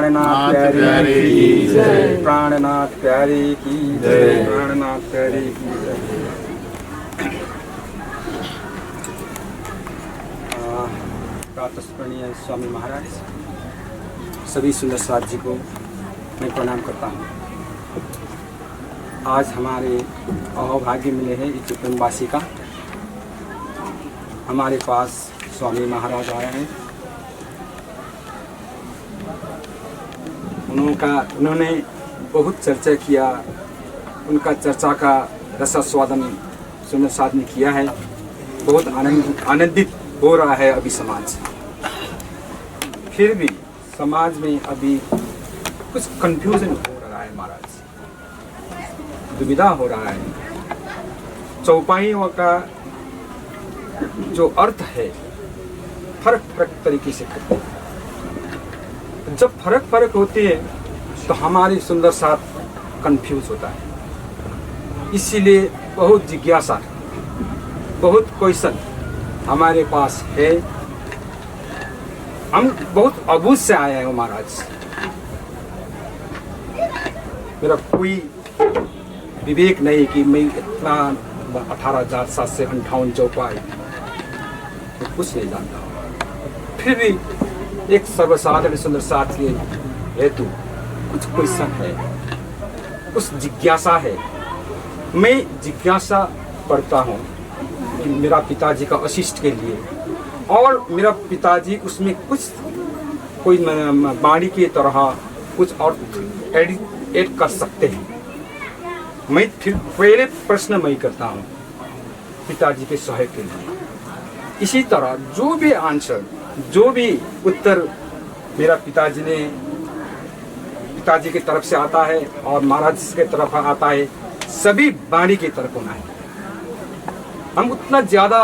प्राणनाथ प्यारे की जय, प्राणनाथ प्यारे की जय, प्राणनाथ प्यारे की जय। प्रातस्मरणीय स्वामी महाराज, सभी सुंदर साथ जी को मैं प्रणाम करता हूँ। आज हमारे अहोभाग्य मिले हैं इस कुटुम्बवासी का। हमारे पास स्वामी महाराज आए हैं। उन्होंने बहुत चर्चा किया, उनका चर्चा का रसास्वादन सुंदर साथ ने किया है। बहुत आनंदित हो रहा है अभी समाज। फिर भी समाज में अभी कुछ कंफ्यूजन हो रहा है महाराज, दुविधा हो रहा है। चौपाइयों का जो अर्थ है फर्क तरीके से करते हैं। जब फर्क होती है तो हमारी सुंदर साथ कंफ्यूज होता है। इसीलिए बहुत जिज्ञासा, बहुत क्वेश्चन हमारे पास है। हम बहुत अबूझ से आए हैं महाराज। मेरा कोई विवेक नहीं कि मैं इतना 18,758 चौपाई मैं कुछ नहीं जानता हूँ। फिर भी एक सर्वसाधारण सुंदर साथ के हेतु कुछ क्वेश्चन है, कुछ जिज्ञासा है। मैं जिज्ञासा करता हूँ कि मेरा पिताजी का अशिष्ट के लिए, और मेरा पिताजी उसमें कुछ कोई बाणी की तरह कुछ और ऐड कर सकते हैं। मैं फिर पहले प्रश्न मैं करता हूँ पिताजी के सहयोग के लिए। इसी तरह जो भी आंसर, जो भी उत्तर मेरा पिताजी की तरफ से आता है और महाराज के तरफ आता है, सभी बाणी की तरफ होना है। हम उतना ज़्यादा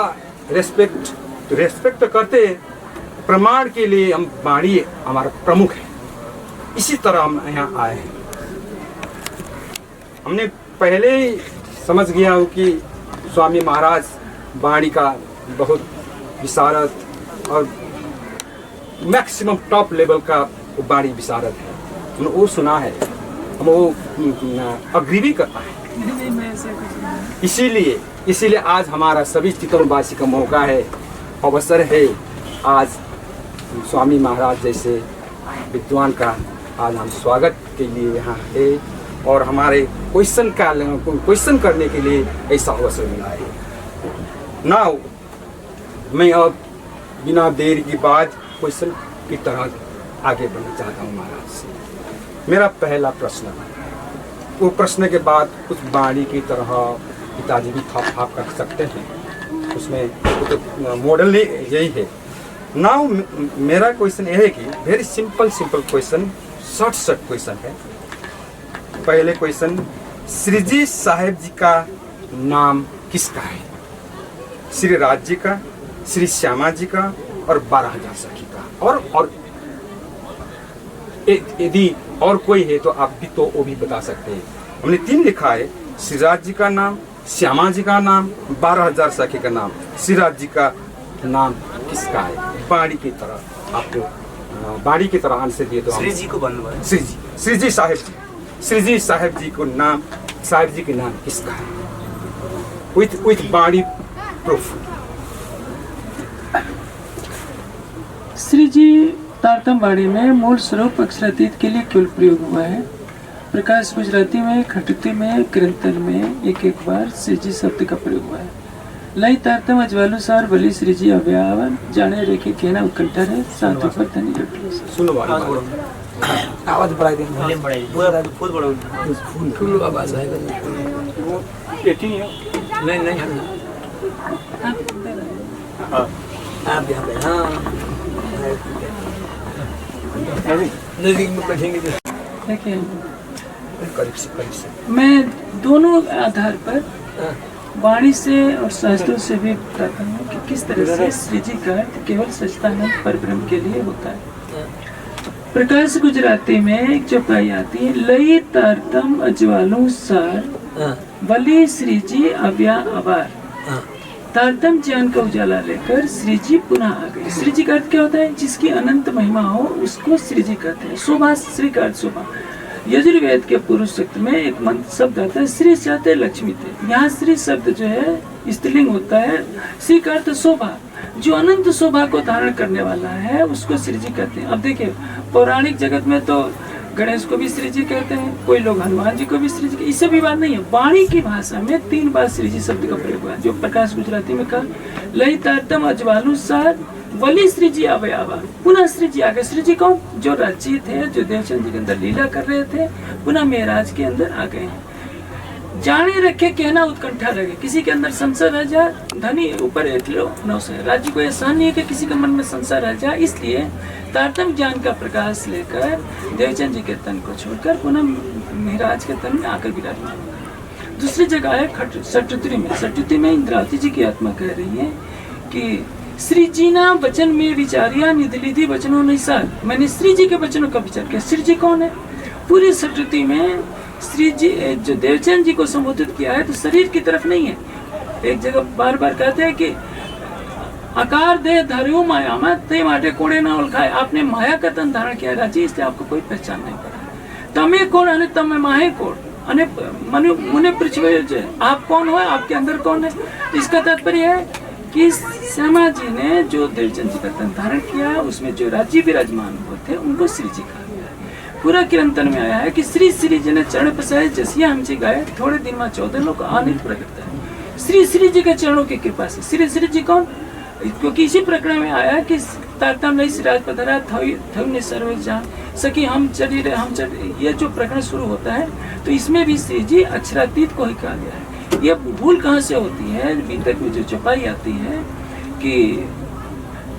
रेस्पेक्ट करते हैं। प्रमाण के लिए हम बाणी हमारा प्रमुख है। इसी तरह हम यहाँ आए हैं। हमने पहले ही समझ गया हो कि स्वामी महाराज बाणी का बहुत विशारद और मैक्सिमम टॉप लेवल का बाणी विशारद है। हमने वो सुना है, हम वो अग्री भी करता है। इसीलिए आज हमारा सभी चितौनवासी का मौका है, अवसर है। आज स्वामी महाराज जैसे विद्वान का आज हम स्वागत के लिए यहाँ है, और हमारे क्वेश्चन करने के लिए ऐसा अवसर मिला है। नाउ मैं अब बिना देर की बात क्वेश्चन की तरह आगे बढ़ना चाहता हूँ महाराज से। मेरा पहला प्रश्न, वो प्रश्न के बाद कुछ बाणी की तरह पिताजी भी थाप कर सकते हैं, उसमें तो मॉडल यही है। नाउ मेरा क्वेश्चन यह है कि very simple question, short question है। पहले क्वेश्चन, श्री जी साहेब जी का नाम किसका है? श्री राज जी का, श्री श्यामा जी का और 12,000 सखी का। और यदि और कोई है तो आप भी तो वो भी बता सकते हैं। हमने 3 लिखा है, श्री राज जी का नाम, श्यामा जी का नाम, 12,000 सखी का नाम। श्री राज जी का नाम किसका है? बाणी की तरह आपको बाणी की तरह आंसर दिए तो श्री जी को बनवा है। श्री जी साहेब जी को नाम, साहेब जी के नाम किसका है? विथ बाणी प्रूफ। श्री जी तारतम बाणी में मूल स्वरूप अक्षरातीत के लिए केवल प्रयोग हुआ है। प्रकाश गुजराती में, खटती में, कृंतन में एक बार श्री जी शब्द का प्रयोग हुआ है। लई तारतम अजवालुसार बलि श्री जी अव्यावन जाने रेखे कहना उत्कंठा है साथ ऊपर धनी जटल। सुनो आवाज बढ़ाई दें, वॉल्यूम बढ़ाई, पूरा फुल बढ़ाओ, फुल आवाज आएगा। नहीं आप यहाँ पे हाँ नजदीक में बैठेंगे देखिए, करीब से मैं दोनों आधार पर वाणी से और शास्त्रों से भी बताता हूँ कि किस तरह से श्री जी का अर्थ केवल सच्चिदानंद परब्रह्म के लिए होता है। प्रकाश गुजराती में एक चौपाई आती है, लई तारतम अजवालुसार बलि श्री जी अव्या अवार। तारतम्य ज्ञान का उजाला लेकर श्री जी पुनः आ गए। श्री जी का अर्थ क्या होता है? जिसकी अनंत महिमा हो उसको श्री जी कहते हैं। शोभा, श्री का अर्थ शोभा। यजुर्वेद के पुरुष सूक्त में एक मंत्र शब्द आता है, श्री चाहते लक्ष्मी थे। यहाँ श्री शब्द जो है स्त्रीलिंग होता है। श्री का अर्थ शोभा, जो अनंत शोभा को धारण करने वाला है उसको श्री जी कहते हैं। अब देखिए, पौराणिक जगत में तो गणेश को भी श्री जी कहते हैं, कोई लोग हनुमान जी को भी श्री जी, इससे विवाद नहीं है। वाणी की भाषा में 3 बार श्री जी शब्द का प्रयोग हुआ है, जो प्रकाश गुजराती में कहा, लई तारतम अजवालु सार वली श्री जी आवे आवा। पुनः श्री जी आ गए। श्री जी कौन? जो राजी थे, जो देवचंद जी के अंदर लीला कर रहे थे, पुनः मेराज के अंदर आ गए हैं। जाने रखे कहना उत्कंठा लगे, किसी के अंदर संशय रह जाए, धनी ऊपर एक लो नौसे। राज्य को ऐसा नहीं है कि किसी के मन में संशय रह जाए, इसलिए तारतम्य ज्ञान का प्रकाश लेकर देवचंद जी के तन को छोड़कर पुनः महाराज के तन में आकर विराजमान। दूसरी जगह है सटुत्री में। सटुत्री में इंद्रावती जी की आत्मा कह रही है कि श्री जी ना वचन में विचारिया निधि वचनों नहीं सार। मैंने श्री जी के वचनों का विचार किया। श्री जी कौन है? पूरी सटुत्री में श्री जी जो देवचंद जी को संबोधित किया है तो शरीर की तरफ नहीं है। एक जगह बार बार कहते हैं कि आकार दे धर्यो माया मत ते माटे कोड़े ना उलखाए। आपने माया का तन धारण किया राजी, इसलिए आपको कोई पहचान नहीं पड़ा। तमे कोण अने तमे माहे कोण अने मनु मुने पृथ्वी, आप कौन हो, आपके अंदर कौन है? इसका तात्पर्य है कि श्यामा जी ने जो देवचंद जी का तन धारण किया उसमें जो राज्य विराजमान हुए थे उनको श्री जी कहा गया है। पूरा कीर्तन में आया है कि श्री श्री जी ने चरण पसारे जसिया हम जी गाए, थोड़े दिन में 14 लोग आनंद प्रकट है। श्री श्री जी के चरणों की कृपा से। श्री श्री जी कौन? क्योंकि इसी प्रकरण में आया कि तारतम नहीं सिराज पधरा थवने सर्वे जान सकी हम चली रहे हम चल, ये जो प्रकरण शुरू होता है तो इसमें भी श्री जी अक्षरातीत को ही कहा गया है। ये भूल कहाँ से होती है? भीतर में जो छपाई आती है कि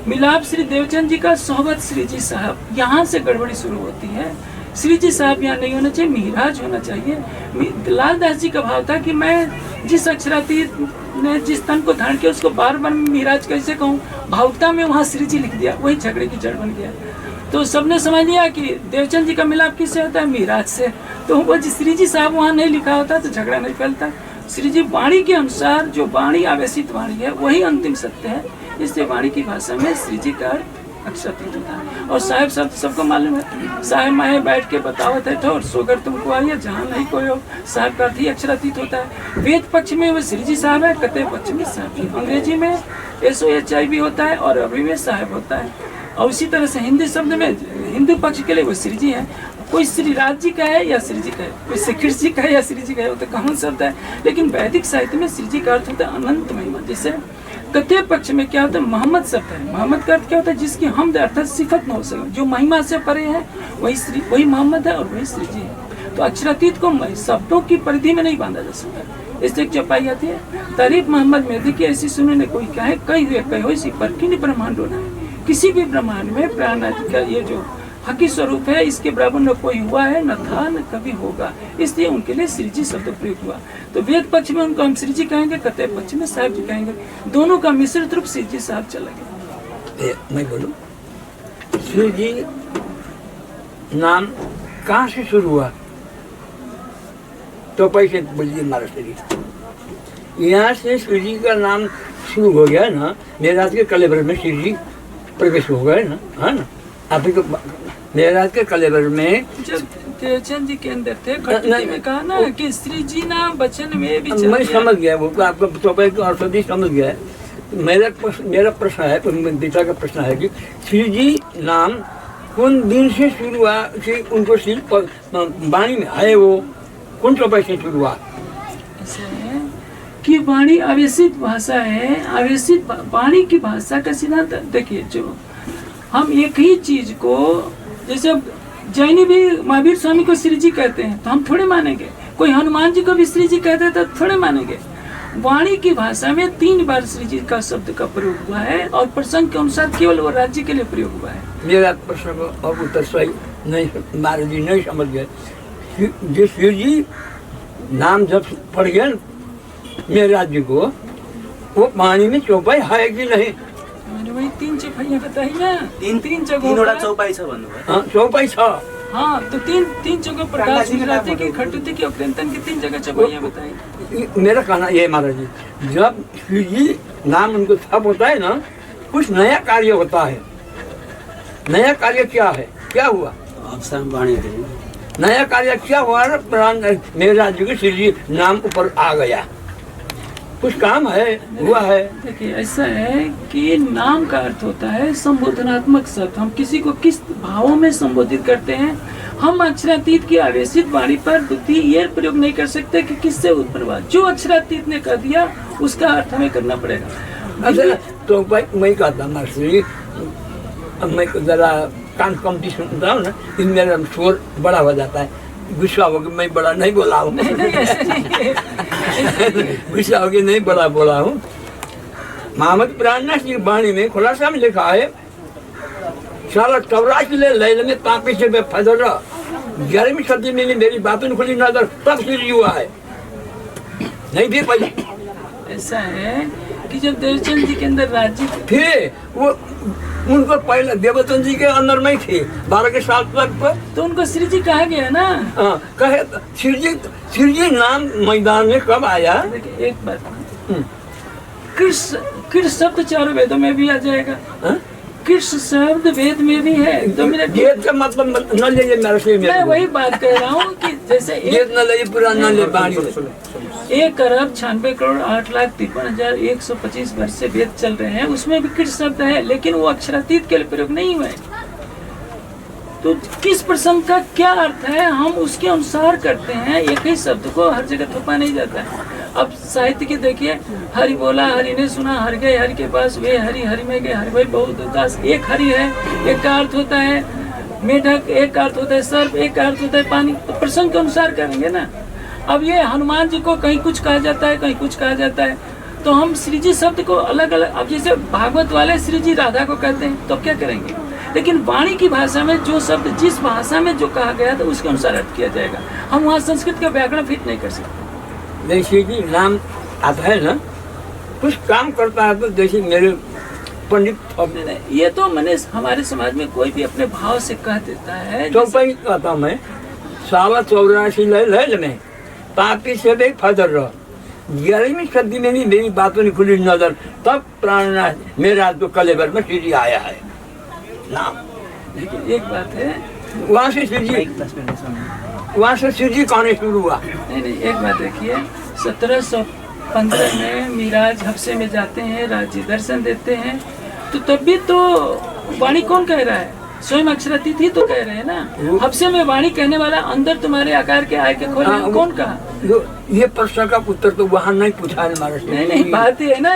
मिलाप श्री देवचंद जी का सोहबत श्री जी साहब, यहाँ से गड़बड़ी शुरू होती है। श्री जी साहब यहाँ नहीं होना चाहिए, मिहिराज होना चाहिए। लालदास जी का भाव था कि मैं जिस अक्षरातीत ने जिस तन को धारण किया उसको बार बार मिहिराज कैसे कहूँ? भावुकता में वहाँ श्री जी लिख दिया, वही झगड़े की जड़ बन गया। तो सबने समझ लिया कि देवचंद जी का मिलाप किससे होता है? मिहिराज से। तो वो श्री जी साहब वहाँ नहीं लिखा होता तो झगड़ा नहीं फैलता। श्री जी वाणी के अनुसार, जो वाणी आवेशित वाणी है वही अंतिम सत्य है, इसलिए वाणी की भाषा में श्री जी का अक्षरातीत होता है। और साहेब शब्द सबको मालूम है, साहेब माहे बैठ के बतावत है ठोर सोगर तुमको आइए जहाँ नहीं कोई हो। साहब का अर्थ ही अक्षरातीत होता है। वेद पक्ष में वो श्री जी साहब है, कते पक्ष में साहब। अंग्रेजी में SOHI भी होता है और अभी में साहब होता है। और उसी तरह से हिंदी शब्द में हिंदू पक्ष के लिए वो श्री जी है। कोई श्री राज जी का है या श्री जी का है, कोई श्री जी का है या श्री जी का है, वो तो कॉमन शब्द है। लेकिन वैदिक साहित्य में श्री जी का अर्थ होता है अनंत महिमा। जैसे कथ्य पक्ष में क्या होता है? मोहम्मद शब्द है। मोहम्मद का अर्थ क्या होता है? जिसकी हमद अर्थात सिफत न हो सके, जो महिमा से परे है वही मोहम्मद है और वही श्री जी है। तो अक्षरातीत को शब्दों की परिधि में नहीं बांधा जा सकता, इसलिए चपाई आती है। तारीफ मोहम्मद मेहदी की ऐसी सुने ने कोई कहे, कई हुए कहो इसी पर किन ब्रह्मांड होना है। किसी भी ब्रह्मांड में प्राण आदि का ये जो हकी स्वरूप है, इसके बराबर न कोई हुआ है, न था, न कभी होगा, इसलिए उनके लिए श्री जी शब्द प्रयोग हुआ। तो वेद पक्ष में उनको हम श्री जी कहेंगे, कथ्य पक्ष में साहब जी कहेंगे। दोनों का मिश्रित रूप श्री जी साहब चला गया। मैं बोलूं, श्री जी नाम कहाँ से शुरू हुआ? तो पैसे बोलिए हमारा शरीर, यहाँ से श्री जी का नाम शुरू हो गया ना। मेराज के कलेबर में श्री जी प्रवेश हो गए ना, है ना। अभी तो मेराज के कलेबर में जब देवचंद जी के अंदर थे, खटती में कहा ना कि श्री जी नाम वचन में विचार। मैं समझ गया वो, आपका तो और सभी समझ गया है। मेरा प्रश्न है, पिता का प्रश्न है कि श्री जी नाम कौन दिन से शुरू हुआ कि उनको सिर्फ वाणी में आए, वो कौन समय से शुरू हुआ? कि वाणी आवेशित भाषा है। आवेशित वाणी की भाषा का सिद्धांत देखिए, जो हम एक ही चीज को, जैसे जैनी भी महावीर स्वामी को श्री जी कहते हैं तो हम थोड़े मानेंगे, कोई हनुमान जी को भी श्री जी कहते हैं तो थोड़े मानेंगे। वाणी की भाषा में 3 बार श्री जी का शब्द का प्रयोग हुआ है और प्रसंग के अनुसार केवल वो राज्य के लिए प्रयोग हुआ है। मेरा प्रश्न को और उत्तर सही नहीं, महाराज जी नहीं समझ गए। जो शिव जी नाम जब पड़ गया मेरे राज्य को, वो पानी में चौपाई है कि नहीं? मैंने वही 3 चौपाइयाँ बताई ना, 3 जगह तीनवटा चौपाई छ भन्नुभयो। चौपाई छ, हाँ, तो तीन जगह प्रकाश गुजराती की, खटुती की और कृंतन की 3 जगह चौपाइयाँ बताई। मेरा कहना ये है महाराज जी, जब शिव जी नाम उनको सब होता है ना, कुछ नया कार्य होता है। नया कार्य क्या है, क्या हुआ? अवसर बाणी थे। नया कार्य क्या हुआ? प्राण मेरे राज्य के शिव जी नाम ऊपर आ गया, कुछ काम है, हुआ है। देखिए ऐसा है कि नाम का अर्थ होता है संबोधनात्मक शब्द। हम किसी को किस भावों में संबोधित करते हैं। हम अक्षरातीत की आवेशित वाणी पर बुद्धि ये प्रयोग नहीं कर सकते कि किससे उत्पन्न हुआ। जो अक्षरातीत ने कह दिया उसका अर्थ हमें करना पड़ेगा। अच्छा, तो भाई मैं कहता मास्टर जी, अब मैं जरा कान कमती सुनता हूँ ना, इसमें मेरा शोर बड़ा हो जाता है। गुस्सा हो कि मैं बड़ा नहीं बोला हूँ, गुस्सा हो कि नहीं बड़ा बोला हूँ। मोहम्मद प्राणनाथ की वाणी में खुलासा में लिखा है, साला 84 लैल में तापी से मैं फजर 11वीं सदी में मेरी बातों खुली नजर तब शुरू हुआ है, नहीं भी पहले। ऐसा है कि जब देवचंद जी के अंदर राज्य थे वो, उनको पहले देवचंद जी के अंदर में थे 12 के साल तक, तो उनको श्री जी कहा गया ना। हाँ, कहे श्री जी नाम मैदान में कब आया? देखिए एक बात, कृष्ण शब्द 4 वेदों में भी आ जाएगा। हाँ? कृष्ण शब्द वेद में भी है। 2 मिनट, वेद का मतलब न ले मेरे से, मैं वही बात कह रहा हूँ कि जैसे वेद न ले पूरा न ले बाणी। 1 अरब 96 करोड़ 8,53,125 वर्ष से वेद चल रहे हैं, उसमें भी कृष्ण शब्द है, लेकिन वो अक्षरातीत के लिए प्रयोग नहीं हुआ है। तो किस प्रसंग का क्या अर्थ है हम उसके अनुसार करते हैं। एक ही शब्द को हर जगह थोपा नहीं जाता है। अब साहित्य के देखिए, हरि बोला हरि ने सुना, हर गए हरि के पास, वे हरि हरि में गए, हरि भाई बहुत उदास। एक हरि है, एक का अर्थ होता है मेढक, एक का अर्थ होता है सर्प, एक का अर्थ होता है पानी। तो प्रसंग के अनुसार करेंगे ना। अब ये हनुमान जी को कहीं कुछ कहा जाता है, कहीं कुछ कहा जाता है, तो हम श्री जी शब्द को अलग अलग, अब जैसे भागवत वाले श्री जी राधा को कहते हैं, तो क्या करेंगे? लेकिन वाणी की भाषा में जो शब्द जिस भाषा में जो कहा गया था उसके अनुसार अर्थ किया जाएगा। हम वहाँ संस्कृत का व्याकरण फिट नहीं कर सकते। जैसे कि नाम आता है ना, कुछ काम करता है, तो जैसे मेरे पंडित अब ये तो मैंने हमारे समाज में कोई भी अपने भाव से कह देता है। तो भाई कहता हूँ मैं, 84 लैल में तापी से भी फजर रहा 11वीं सदी में भी मेरी बातों ने खुली नजर तब प्राणनाथ मेरा तो कलेबर में श्री आया है नाम। लेकिन एक बात है, वहाँ से श्री कहने शुरू हुआ। नहीं एक बात देखिए, 1715 में मिराज हफ्से में जाते हैं, राज्य दर्शन देते हैं, तो तब भी तो वाणी कौन कह रहा है? स्वयं अक्षरातीत ही तो कह रहे हैं ना। हफ्से में वाणी कहने वाला अंदर तुम्हारे आकार के आय के खोले, कौन कहा? ये प्रश्न का उत्तर तो वहाँ नहीं पूछा है हमारे से। नहीं बात है ना,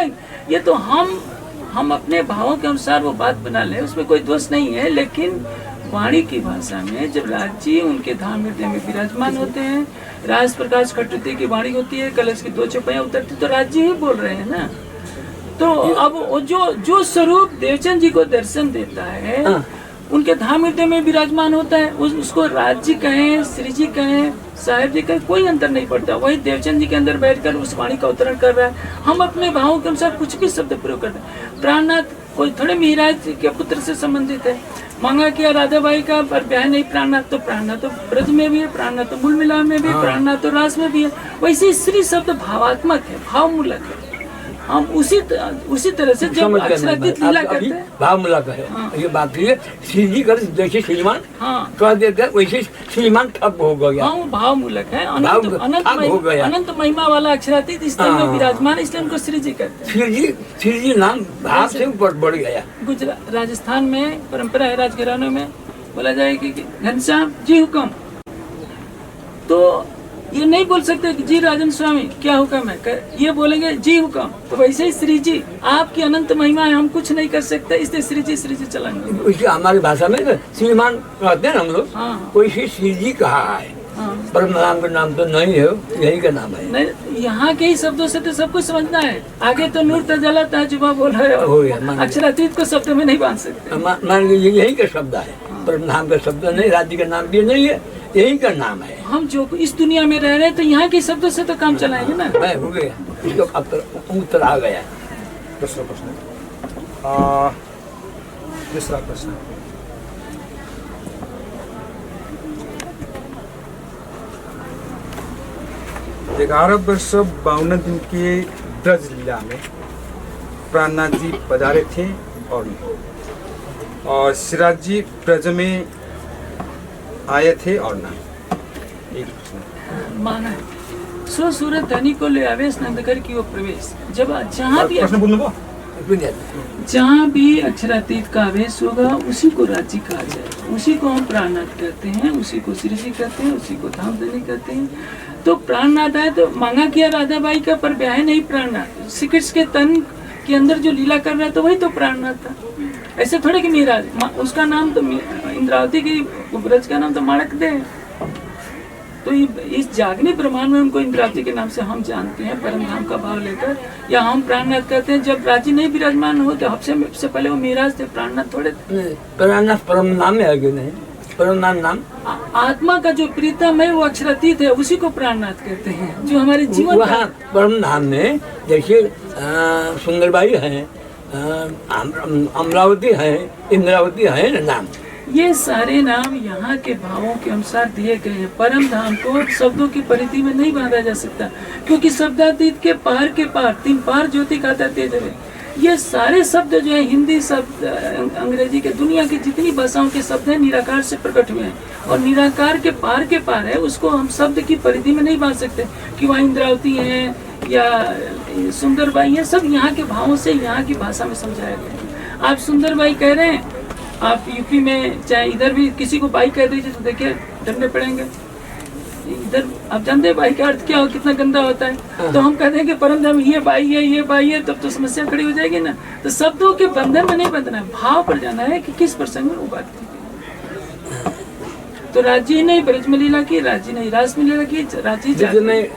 ये तो हम अपने भावों के अनुसार वो बात बना ले, उसमें कोई दोष नहीं है। लेकिन वाणी की भाषा में जब राजी उनके धाम हृदय में विराजमान होते हैं, राज प्रकाश खटुती की वाणी होती है, कलश की 2 चौपाइयाँ उतरती, तो राजी ही बोल रहे हैं ना। तो अब वो जो स्वरूप देवचंद जी को दर्शन देता है, उनके धाम हृदय में विराजमान होता है, उसको राज्य कहें, श्री जी कहें, साहेब जी कहें, कोई अंतर नहीं पड़ता। वही देवचंद जी के अंदर बैठकर उस वाणी का अवतरण कर रहा है। हम अपने भावों के अनुसार कुछ भी शब्द प्रयोग करते हैं। प्राणनाथ कोई थोड़े मिहिराज के पुत्र से संबंधित है। मांगा किया राधाबाई का, पर ब्याह नहीं प्राणनाथ तो ब्रज में भी है, प्राणनाथ तो मूल मिलाप में भी है, प्राणनाथ तो रास में भी है। वैसे श्री शब्द भावात्मक है, भावमूलक है। हम उसी तरह से जब अक्षरातीत लीला करते हैं, भावमूलक है। हाँ। ये बात है, श्री जी कर जैसे श्रीमान हाँ कह देते हैं, वैसे श्रीमान ठप हो गया। हाँ, भावमूलक है, अनंत महिमा वाला अक्षरातीत स्तर में विराजमान, इसलिए उनको श्री जी कहते हैं। श्री जी नाम भाव से ऊपर बढ़ गया। गुजरात राजस्थान में परंपरा है, राजघरानों में बोला जाए कि घनश्याम जी हुक्म, तो ये नहीं बोल सकते कि जी राजन स्वामी क्या हुक्म है, ये बोलेंगे जी हुक्म। तो वैसे ही श्री जी आपकी अनंत महिमा है, हम कुछ नहीं कर सकते, इसलिए श्री जी चलाएंगे। हमारी भाषा में श्रीमान कहते हैं हम लोग। हाँ। कोई श्री जी कहा है, परम नाम का नाम तो नहीं है, यही का नाम है। नहीं, यहाँ के ही शब्दों से तो सब कुछ समझना है। आगे तो नूर तजला ताजुबा बोल रहे हो, अक्षरातीत को शब्द में नहीं बांध सकते। मान लीजिए यही का शब्द है, परम नाम का शब्द नहीं, राज्य का नाम भी नहीं है, यही का नाम है। हम जो इस दुनिया में रह रहे हैं, तो यहाँ के शब्दों से तो काम चलाएंगे ना। मैं हो गया, इसको उत्तर आ गया। दूसरा प्रश्न, दूसरा प्रश्न, 11 वर्ष 52 दिन के ब्रज लीला में प्राणनाथ जी पधारे थे और सिराज जी ब्रज में आए थे और ना। एक प्रश्न माना है सो सूरत धनी को ले आवेश नंदकर की वो प्रवेश। जब जहाँ भी अक्षरातीत का आवेश होगा उसी को राज्य कहा जाए, उसी को हम प्राणनाथ कहते हैं, उसी को श्री जी कहते हैं, उसी को धाम धनी कहते हैं। तो प्राणनाथ है तो मांगा किया राधाबाई का, पर ब्याह नहीं प्राणनाथ। श्री कृष्ण के तन के अंदर जो लीला कर रहा था वही तो प्राणनाथ था। ऐसे थोड़े कि मीरा उसका नाम तो इंद्रावती की ब्रज का नाम तो माणक दे। तो इस जागनी प्रमाण में उनको इंद्रावती के नाम से हम जानते हैं, परम धाम का भाव लेकर, या हम प्राणनाथ कहते हैं। जब राजी नहीं विराजमान हो तो सबसे पहले वो मीराज थे, प्राणनाथ थोड़े थे। प्राणनाथ परम नाम में आगे नहीं, परम नाम आत्मा का जो प्रीतम है वो अक्षरातीत है, उसी को प्राणनाथ कहते हैं, जो हमारे जीवन वहाँ परम धाम में जैसे सुंदरबाई है, अमरावती है, इंद्रावती है नाम। ये सारे नाम यहाँ के भावों के अनुसार दिए गए हैं। परम धाम को शब्दों की परिधि में नहीं बांधा जा सकता, क्योंकि शब्दातीत के पार तीन पार ज्योति खाता तेज है। ये सारे शब्द जो है हिंदी शब्द, अंग्रेजी के, दुनिया की जितनी भाषाओं के शब्द हैं निराकार से प्रकट हुए हैं, और निराकार के पार है, उसको हम शब्द की परिधि में नहीं बांध सकते कि वहाँ इंद्रावती है या सुंदरबाई है। सब यहाँ के भावों से यहाँ की भाषा में समझाया गया है। आप सुंदरबाई कह रहे हैं, आप यूपी में चाहे इधर भी किसी को बाई कह दीजिए तो देखिए डरने पड़ेंगे। इधर आप जानते हैं बाई का अर्थ क्या हो, कितना गंदा होता है। तो हम कहते हैं कि परम धाम ये बाई है, तब तो समस्या खड़ी हो जाएगी ना। तो शब्दों के बंधन में नहीं बंधना है, भाव पर जाना है कि किस प्रसंग में वो बात की। तो राज्य नहीं ब्रज में लीला की, राज्य नहीं रास में लीला की, राज्य में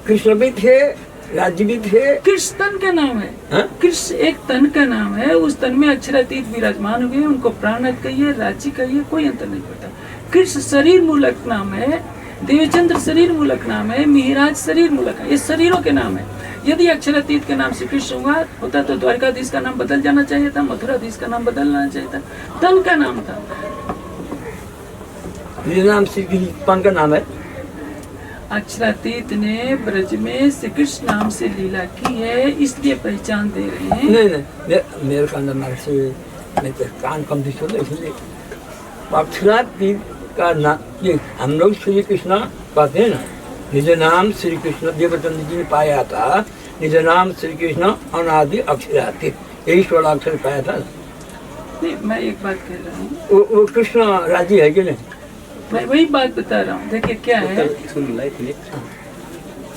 कृष्ण भी थे, राज्य भी थे। कृष्ण तन का नाम है, कृष्ण एक तन का नाम है, उस तन में अक्षरातीत विराजमान हुए, उनको प्राणनाथ कहिए, राज्य कहिए, कोई अंतर नहीं पड़ता। कृष्ण शरीर मूलक नाम है, देवचंद्र शरीर मूलक नाम है, मिहिराज शरीर मूलक है, ये शरीरों के नाम है। यदि अक्षरातीत के नाम से कृष्ण होता तो द्वारकाधीश का नाम बदल जाना चाहिए था, मथुराधीश का नाम बदलना चाहिए था, तन का नाम था। नाम श्री कृष्ण का नाम है। अक्षरातीत ने ब्रज में श्री कृष्ण नाम से लीला की है, इसलिए पहचान दे रहे हैं। नहीं मेरे कान से नहीं तो कान कम दिखो, इसलिए अक्षरातीत का नाम ये हम लोग श्री कृष्ण कहते हैं ना। निज नाम श्री कृष्ण देवचंद्र जी ने पाया था, निज नाम श्री कृष्ण अनादि अक्षरातीत, यही 16 अक्षर पाया था। नहीं, मैं एक बात कह रहा हूँ, वो कृष्ण राज्य है कि नहीं? मैं वही बात बता रहा हूँ। देखिए क्या है,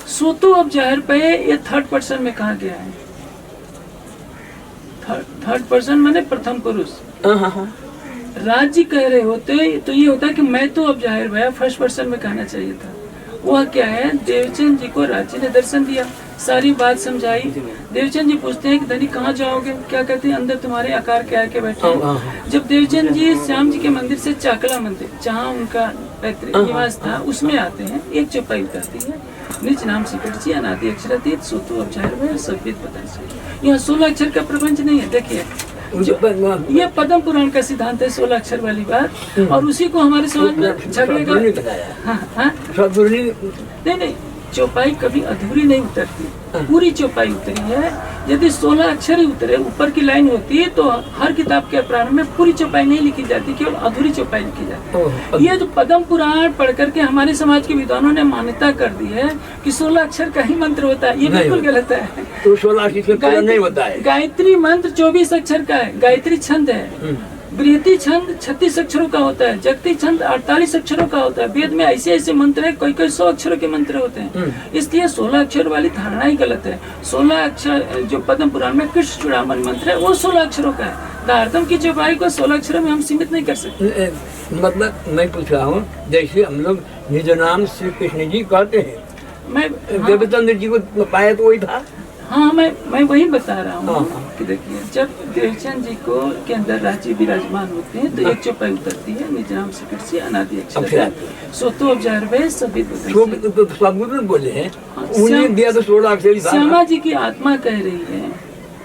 सोतो अब जाहिर पे ये थर्ड पर्सन में कहा गया है। थर्ड पर्सन माने प्रथम पुरुष। राज्य कह रहे होते तो ये होता कि मैं तो अब जाहिर भया, फर्स्ट पर्सन में कहना चाहिए था। वह क्या है, देवचंद जी को राज्य ने दर्शन दिया, सारी बात समझाई। देवचंद जी पूछते हैं कि धनी कहाँ जाओगे, क्या कहते हैं अंदर तुम्हारे आकार के आके बैठे। जब देवचंद जी श्याम जी के मंदिर से चाकला मंदिर जहाँ उनका पैतृक निवास था उसमें आते हैं, एक चौपाई उतरती है, निज नाम सिकट अनादि अक्षरातीत सोतो अब जाहिर भया सब वेद पता चाहिए। यहाँ 16 अक्षर का प्रपंच नहीं है। देखिए ये पद्म पुराण का सिद्धांत है, 16 अक्षर वाली बात, और उसी को हमारे समाज में झगड़े नहीं, चौपाई कभी अधूरी नहीं उतरती, पूरी चौपाई उतरी है। यदि 16 अक्षर ही उतरे, ऊपर की लाइन होती है, तो हर किताब के प्रारंभ में पूरी चौपाई नहीं लिखी जाती, केवल अधूरी चौपाई लिखी जाती है। ये जो पद्म पुराण पढ़ करके हमारे समाज के विद्वानों ने मान्यता कर दी है कि 16 अक्षर का ही मंत्र होता है, ये बिल्कुल गलत है। तो 16 अक्षर नहीं होता है। गायत्री मंत्र 24 अक्षर का है, गायत्री छंद है। बृहति छंद 36 अक्षरों का होता है, जगती छंद 48 अक्षरों का होता है। वेद में ऐसे ऐसे मंत्र है, कोई 100 अक्षरों के मंत्र होते हैं। इसलिए 16 अक्षर वाली धारणा ही गलत है। 16 अक्षर जो पद्म पुराण में कृष्ण चूड़ामणि मंत्र है वो 16 अक्षरों का है। दार्तम की चौपाई को 16 अक्षरों में हम सीमित नहीं कर सकते। मतलब मैं पूछ रहा हूँ, जैसे हम लोग निज नाम श्री कृष्ण जी कहते हैं, मैं देवचंद्र जी को पाया तो वही था। हाँ, मैं वही बता रहा हूँ कि देखिए जब देवचंद जी को के अंदर राज्य विराजमान होते हैं तो एक चौपाई उतरती है, निज नाम सिकट से अनादि अक्षर सोतो अब जाहिर भया सब वेद बोले हैं। उन्हें दिया तो 16 अक्षर ही था। श्यामा जी की आत्मा कह रही है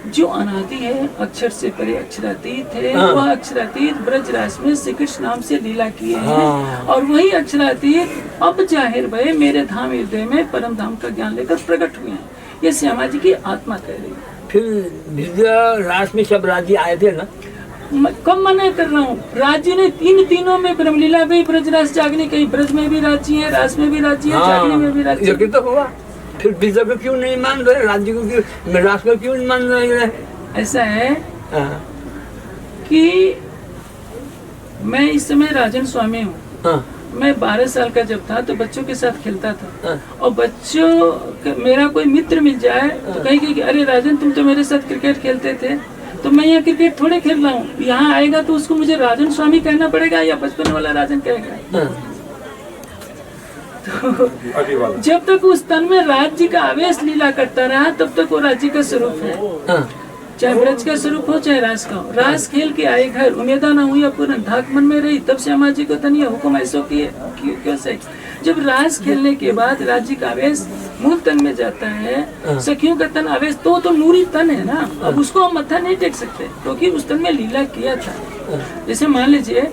जो अनादि है, अक्षर से परे अक्षरातीत है, हाँ। वह अक्षरातीत ब्रजराज में श्री कृष्ण नाम से लीला किए हैं। हाँ। और वही अक्षरातीत अब जाहिर भय मेरे धाम हृदय में परम धाम का ज्ञान लेकर प्रकट हुए हैं। ये श्यामा जी की आत्मा कह रही है। फिर विद्या रास में सब राज्य आए थे ना? कब मना कर रहा हूँ, राज्य ने तीनों में ब्रह्मलीला भी ब्रजरास जागने, कहीं ब्रज में भी राज्य है, रास में भी राज्य है, जागने में भी राज्य ये तो हुआ। फिर विद्या को क्यों नहीं मान रहे, राज्य को क्यों, रास को क्यों नहीं मान रहे? ऐसा है हाँ। कि मैं इस समय राजन स्वामी हूँ। हाँ। मैं 12 साल का जब था तो बच्चों के साथ खेलता था। हाँ। और बच्चों मेरा कोई मित्र मिल जाए तो कहेंगे कि अरे राजन तुम तो मेरे साथ क्रिकेट खेलते थे, तो मैं यहाँ क्रिकेट थोड़े खेल रहा हूँ। यहाँ आएगा तो उसको मुझे राजन स्वामी कहना पड़ेगा या बचपन वाला राजन कहेगा। हाँ। तो जब तक उस तन में राज्य का आवेश लीला करता रहा तब तक वो राज्य का स्वरूप है। हाँ। चाहे ब्रज का स्वरूप हो चाहे रास का हो। रास खेल के आए घर, उम्मीदा न हुई पूर्ण धाक मन में रही, तब श्यामा जी को तनिया हुक्म ऐसो किए क्यों से। जब रास खेलने के बाद राज्य का आवेश मूल तन में जाता है, सखियों का तन आवेश तो नूरी तन है ना, अब उसको हम मत्था नहीं टेक सकते क्योंकि उस तन में लीला किया था। जैसे मान लीजिए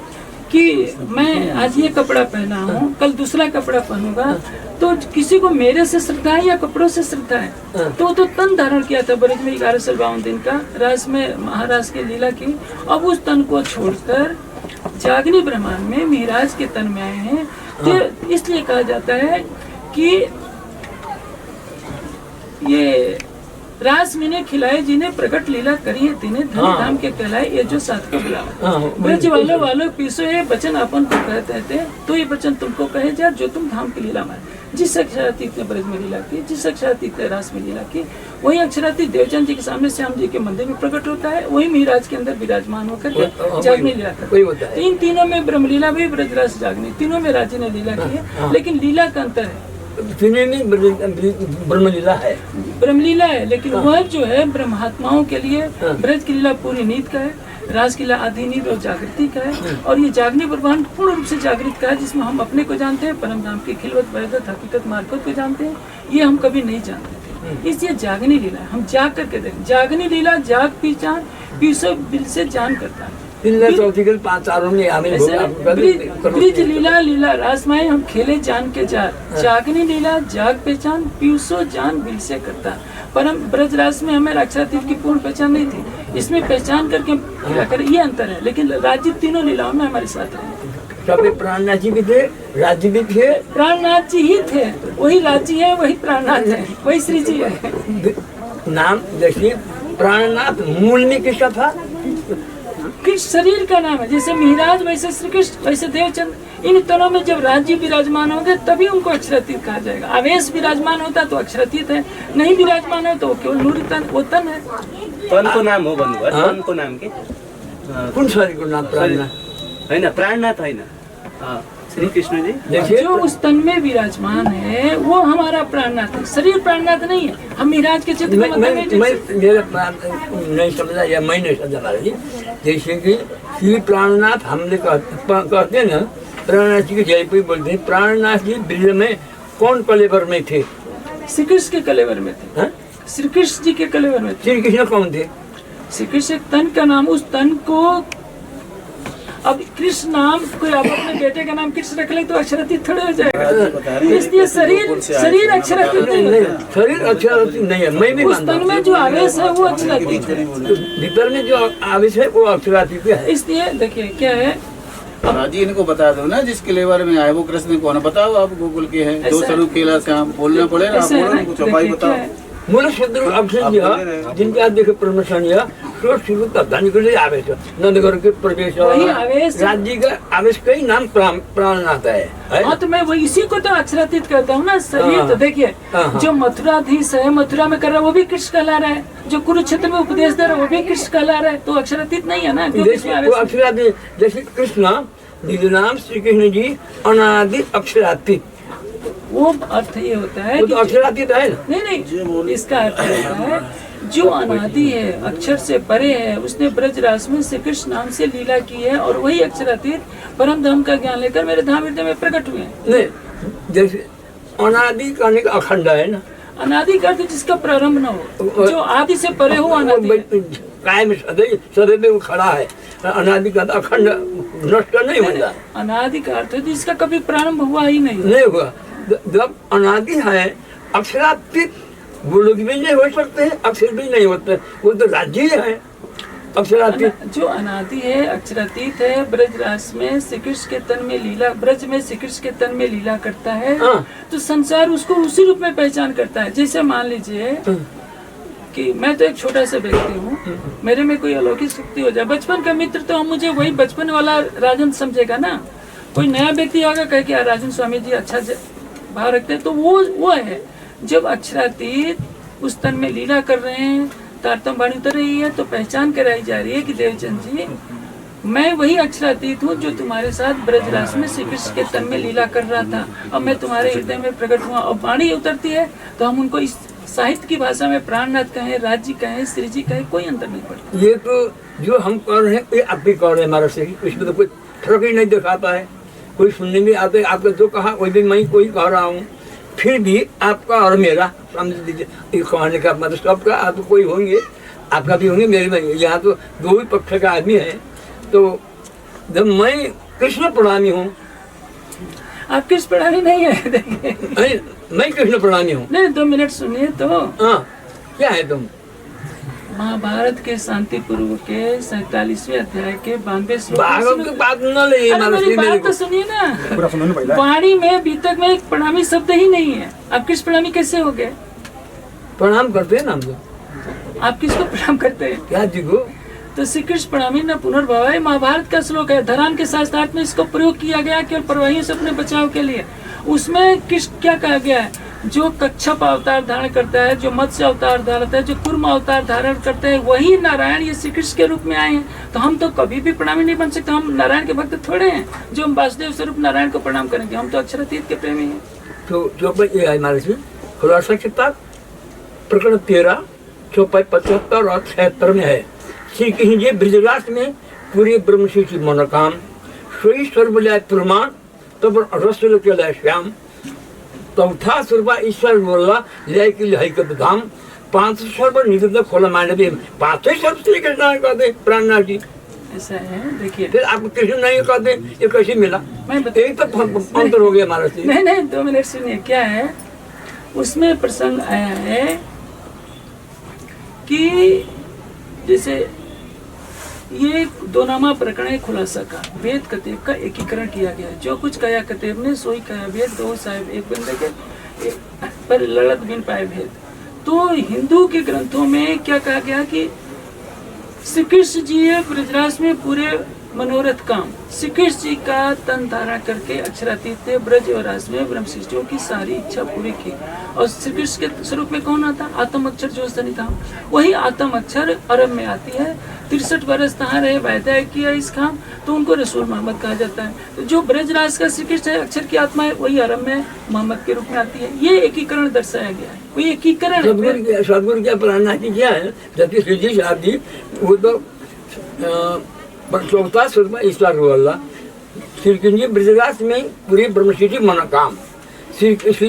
कि मैं आज ये कपड़ा पहना हूँ, कल दूसरा कपड़ा पहनूंगा, तो किसी को मेरे से श्रद्धा है या कपड़ों से श्रद्धा है? तो तन धारण किया था ब्रज में 11 साल 52 दिन का, रास में महाराज की लीला की। अब उस तन को छोड़कर जागनी ब्रह्मांड में महाराज के तन में आए हैं। तो इसलिए कहा जाता है कि ये रास मैंने खिलाए जिन्हें प्रकट लीला करी है, तिन्हें धन धाम के कहलाए ये जो साथ का बुलावा। ब्रज वालों पीसो ये वचन अपन को कहते थे, तो ये वचन तुमको कहे जा जो तुम धाम की लीला माने। जिस अक्षरातीत ने ब्रज में लीला की, जिस अक्षरातीत ने रास में लीला की, वही अक्षरातीत देवचंद जी के सामने श्याम जी के मंदिर में प्रकट होता है, वही महाराज के अंदर विराजमान होकर के जागने लीला करता है। इन तीनों में ब्रह्मलीला भी ब्रजरास जागने, तीनों में राज्य ने लीला की है, लेकिन लीला का अंतर है। ब्रह्मलीला है, ब्रह्मलीला है, लेकिन वह जो है ब्रह्मात्माओं के लिए ब्रज की लीला पूरी नींद का है, राज की लीला आधी नींद और जागृति का है। और ये जागनी ब्रह्मांड पूर्ण रूप से जागृत का है, जिसमें हम अपने को जानते हैं, परम धाम की खिलवत वैदत हकीकत मार्फत को जानते हैं। ये हम कभी नहीं जानते थे, इसलिए जागनी लीला हम जाग करके देखें। जागनी लीला जाग पहचान पीसो बिल से जान करता है। ब्रिज लीला लीला रासमाए हम खेले जान के जागनी लीला जाग पहचान पीयूषो जान बिल से करता। परम ब्रज रास में हमें अक्षरातीत की पूर्ण पहचान नहीं थी, इसमें पहचान करके क्या करें, ये अंतर है। लेकिन राज्य तीनों लीलाओं में हमारे साथ रहे। प्राणनाथ जी भी थे, राज्य भी थे, प्राणनाथ जी ही थे, वही राज्य है, वही प्राणनाथ है, वही श्री जी है। नाम देखिए, प्राणनाथ मूल में किसका था? कृष्ण शरीर का नाम है। जैसे महाराज वैसे श्री कृष्ण वैसे देवचंद। इन तनों में जब राज्य विराजमान होंगे तभी उनको अक्षरातीत कहा जाएगा। आवेश विराजमान होता तो अक्षरातीत है, नहीं विराजमान है तो केवल नूरी तन, वो तन है। तन को नाम हो भन्नुभयो, तन को नाम के कुन शरीरको नाम? प्राणनाथ होइन, प्राणनाथ होइन, श्री कृष्ण जी। देखिए, जो उस तन में विराजमान है वो हमारा प्राणनाथ है, शरीर प्राणनाथ नहीं है। हम महाराज के चित्र में मैं नहीं समझा या मैं नहीं समझा महाराज जी। जैसे कि श्री प्राणनाथ हमने कहते हैं ना, प्राणनाथ जी की जयपुरी बोलते हैं। प्राणनाथ जी ब्रज में कौन कलेवर में थे? श्री कृष्ण के कलेवर में थे। श्री कृष्ण जी के कलेवर में थे। श्री कृष्ण कौन थे? श्री कृष्ण तन का नाम, उस तन को अब कृष्ण नाम कोई आप अपने बेटे का नाम कृष्ण रख ले तो अक्षरातीत थोड़े हो जाएगा। इसलिए शरीर अक्षरातीत नहीं है, शरीर अक्षरातीत नहीं है। मैं भी उस तन में जो आवेश है वो अक्षरातीत है, भीतर में जो आवेश है वो अक्षरातीत है। इसलिए देखिए क्या है, राजी इनको बता दो ना, जिसके लेवर में आए वो कृष्ण कौन, बताओ आप गोकुल के हैं, दो स्वरूप केला श्याम बोलना पड़ेगा, आप बोलो कुछ उपाय बताओ। मूल शत्रु अक्षर जिनका देखे प्रमोशन या तो शुरू का धन के लिए आवेश नंदगढ़ के प्रदेश राज्य का आवेश कई नाम प्राणनाथ है। हाँ तो मैं वो इसी को तो अक्षरातीत करता हूँ ना। शरीर तो देखिए, जो मथुराधीश है, मथुरा में कर रहा है वो भी कृष्ण कहला रहा है, जो कुरुक्षेत्र में उपदेश दे रहा है वो भी कृष्ण कहला रहा है, तो अक्षरातीत नहीं है ना। अक्षरातीत जैसे कृष्ण नाम श्री कृष्ण जी अनादि अक्षरातीत, वो अर्थ ये होता है कि अक्षरातीत है। नहीं, इसका अर्थ होता है जो अनादि है, अक्षर से परे है, उसने ब्रज रास में श्री कृष्ण नाम से लीला की है, और वही अक्षरातीत परम धाम का ज्ञान लेकर मेरे धाम हृदय में प्रकट हुए हैं। नहीं, जैसे अनादि कहने का अखंड है ना, अनादि का अर्थ जिसका प्रारंभ न हो, जो आदि से परे हो अनादि है। कायम सदैव वो खड़ा है, अनादि का अखंड नष्ट नहीं होता। अनादि का अर्थ है जिसका कभी प्रारंभ हुआ ही नहीं। नहीं हुआ। जब अनादि है, अक्षरातीत वो लोग भी नहीं हो सकते, अक्षर भी नहीं होते, वो तो राज्य है अक्षरातीत। जो अनादि है, अक्षरातीत है, ब्रजरास में श्री कृष्ण के तन में लीला, ब्रज में श्री कृष्ण के तन में लीला करता है, हाँ। तो संसार उसको उसी रूप में पहचान करता है। जैसे मान लीजिए कि मैं तो एक छोटा सा व्यक्ति हूँ, मेरे में कोई अलौकिक शक्ति हो जाए, बचपन का मित्र तो हम मुझे वही बचपन वाला राजन समझेगा ना। कोई नया व्यक्ति होगा कहे कि यार राजन स्वामी जी अच्छा भाव रखते हैं, तो वो है। जब अक्षरातीत उस तन में लीला कर रहे हैं, तारतम वाणी उतर रही है, तो पहचान कराई जा रही है कि देवचंद जी मैं वही अक्षरातीत हूँ जो तुम्हारे साथ ब्रजरास में श्री कृष्ण के तन में लीला कर रहा था, अब मैं तुम्हारे हृदय में प्रकट हुआ। और वाणी उतरती है तो हम उनको इस साहित्य की भाषा में प्राणनाथ कहें, राज्य कहें, श्री जी कहें, कोई अंतर नहीं पड़ता। ये तो जो हम कर रहे हैं ये आप भी कर रहे हैं हमारे से, इसमें तो कोई फर्क ही नहीं दिखाता है। कोई सुनने में आते, आपने जो कहा वही भी मैं कोई कह रहा हूँ, फिर भी आपका और मेरा समझ लीजिए ये कहने का मतलब सबका। आप तो कोई होंगे, आपका भी होंगे, मेरे में, यहाँ तो दो ही पक्ष का आदमी है। तो जब मैं कृष्ण प्रणामी हूँ, आप कृष्ण प्रणामी नहीं है, देखिए मैं कृष्ण प्रणामी हूँ। नहीं, 2 मिनट सुनिए तो। हाँ, क्या है तुम? महाभारत के शांति पर्व के 47वें अध्याय के 92 श्लोक। भागवत की बात न ले, मेरी बात तो सुनिए ना। वाणी में बीतक में एक प्रणामी शब्द ही नहीं है, आप कृष्ण प्रणामी कैसे हो गए? प्रणाम करते हैं ना हम तो। आप किसको प्रणाम करते हैं? क्या जी को? तो श्री कृष्ण प्रणामी न पुनर्भव है, महाभारत का श्लोक है। धरान के शास्त्रार्थ में इसको प्रयोग किया गया केवल प्रवाहियों से अपने बचाव के लिए। उसमें कृष्ण क्या कहा गया है? जो कच्छप अवतार धारण करता है, जो मत्स्य अवतार धारण करता है, जो कुर्म अवतार धारण करते हैं, वही नारायण ये श्री कृष्ण के रूप में आए हैं। तो हम तो कभी भी प्रणामी नहीं बन सकते, हम नारायण के भक्त थोड़े हैं जो हम वासुदेव स्वरूप नारायण को प्रणाम करेंगे। हम तो अक्षरातीत के प्रेमी हैं। तो जो ये है हमारे से खुलासा किताब प्रकरण 13 चौपाई 75 और 76 में है। श्री कृष्ण जी ब्रजराज में पूरे ब्रह्म सूची मनोकाम सोई सर्वलय प्रमाण तब रसुल के लय श्याम चौथा सर्वा ईश्वर बोला लय के लय के धाम 5 सर्व निरुद्ध खोला मांडवी 5 सर्व श्री कृष्ण कहते प्राणनाथ जी। ऐसा है, देखिए फिर आपको कृष्ण नहीं कहते, ये कैसे मिला? एक तो अंतर हो गया हमारा से। नहीं 2 मिनट सुनिए। क्या है उसमें प्रसंग आया है कि जैसे ये 2 नामा प्रकरण है खुलासा का, वेद कतेब का एकीकरण किया गया। जो कुछ कहा कतेब ने सोई कहा वेद, 2 साहिब एक बंदे के पर लड़त बिन पाए भेद। तो हिंदू के ग्रंथों में क्या कहा गया कि श्री कृष्ण जी ब्रजराज में पूरे मनोरथ काम, श्री कृष्ण जी का तन धारण करके अक्षरातीत ब्रज और राज में ब्रह्म सृष्टियों की सारी इच्छा पूरी की। और श्री कृष्ण के स्वरूप में कौन आता? आत्म अक्षर जो सनिधाम, वही आत्म अक्षर अरब में आती है। 63 बरस तहाँ रहे वैद्य किया इस काम, तो उनको रसूल मोहम्मद कहा जाता है। तो जो ब्रजराज का श्री कृष्ण है, अक्षर की आत्मा है, वही अरब में मोहम्मद के रूप में आती है। ये एकीकरण दर्शाया गया है, वही एकीकरण। सदगुरु क्या प्रार्थना की क्या है? जबकि श्री जी साहब जी वो तो चौथा स्वरूप ईश्वर बोला श्री कृष्ण जी ब्रजराज में पूरी ब्रह्म सृष्टि मनोकाम श्री कृष्ण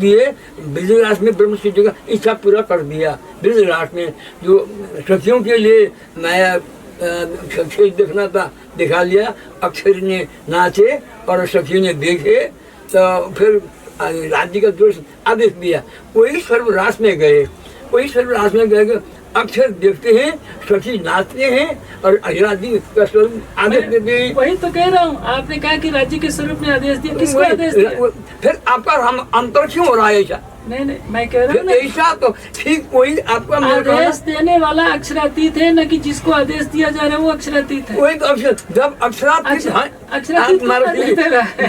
दिए ब्रजराज में ब्रह्म सृष्टि का इच्छा पूरा कर दिया। ब्रजराज में जो सखियों के लिए नया सखी देखना था दिखा लिया, अक्षर ने नाचे और सखियों ने देखे, तो फिर राज्य का जो आदेश दिया वही सर्वरास में गए, वही सर्वरास में गए अक्षर देखते हैं, सखी नाचते हैं और राज्य का स्वरूप आदेश देते हैं। वही तो कह रहा हूँ, आपने कहा कि राज्य के स्वरूप में आदेश दिया, किसको आदेश दिया? फिर आपका हम अंतर क्यों हो रहा है ऐसा? नहीं मैं कह रहा हूँ ऐसा तो ठीक वही आपका आदेश देने वाला अक्षरातीत है, न कि जिसको आदेश दिया जा रहा है वो अक्षरातीत है। वही तो अक्षर जब अक्षरातीत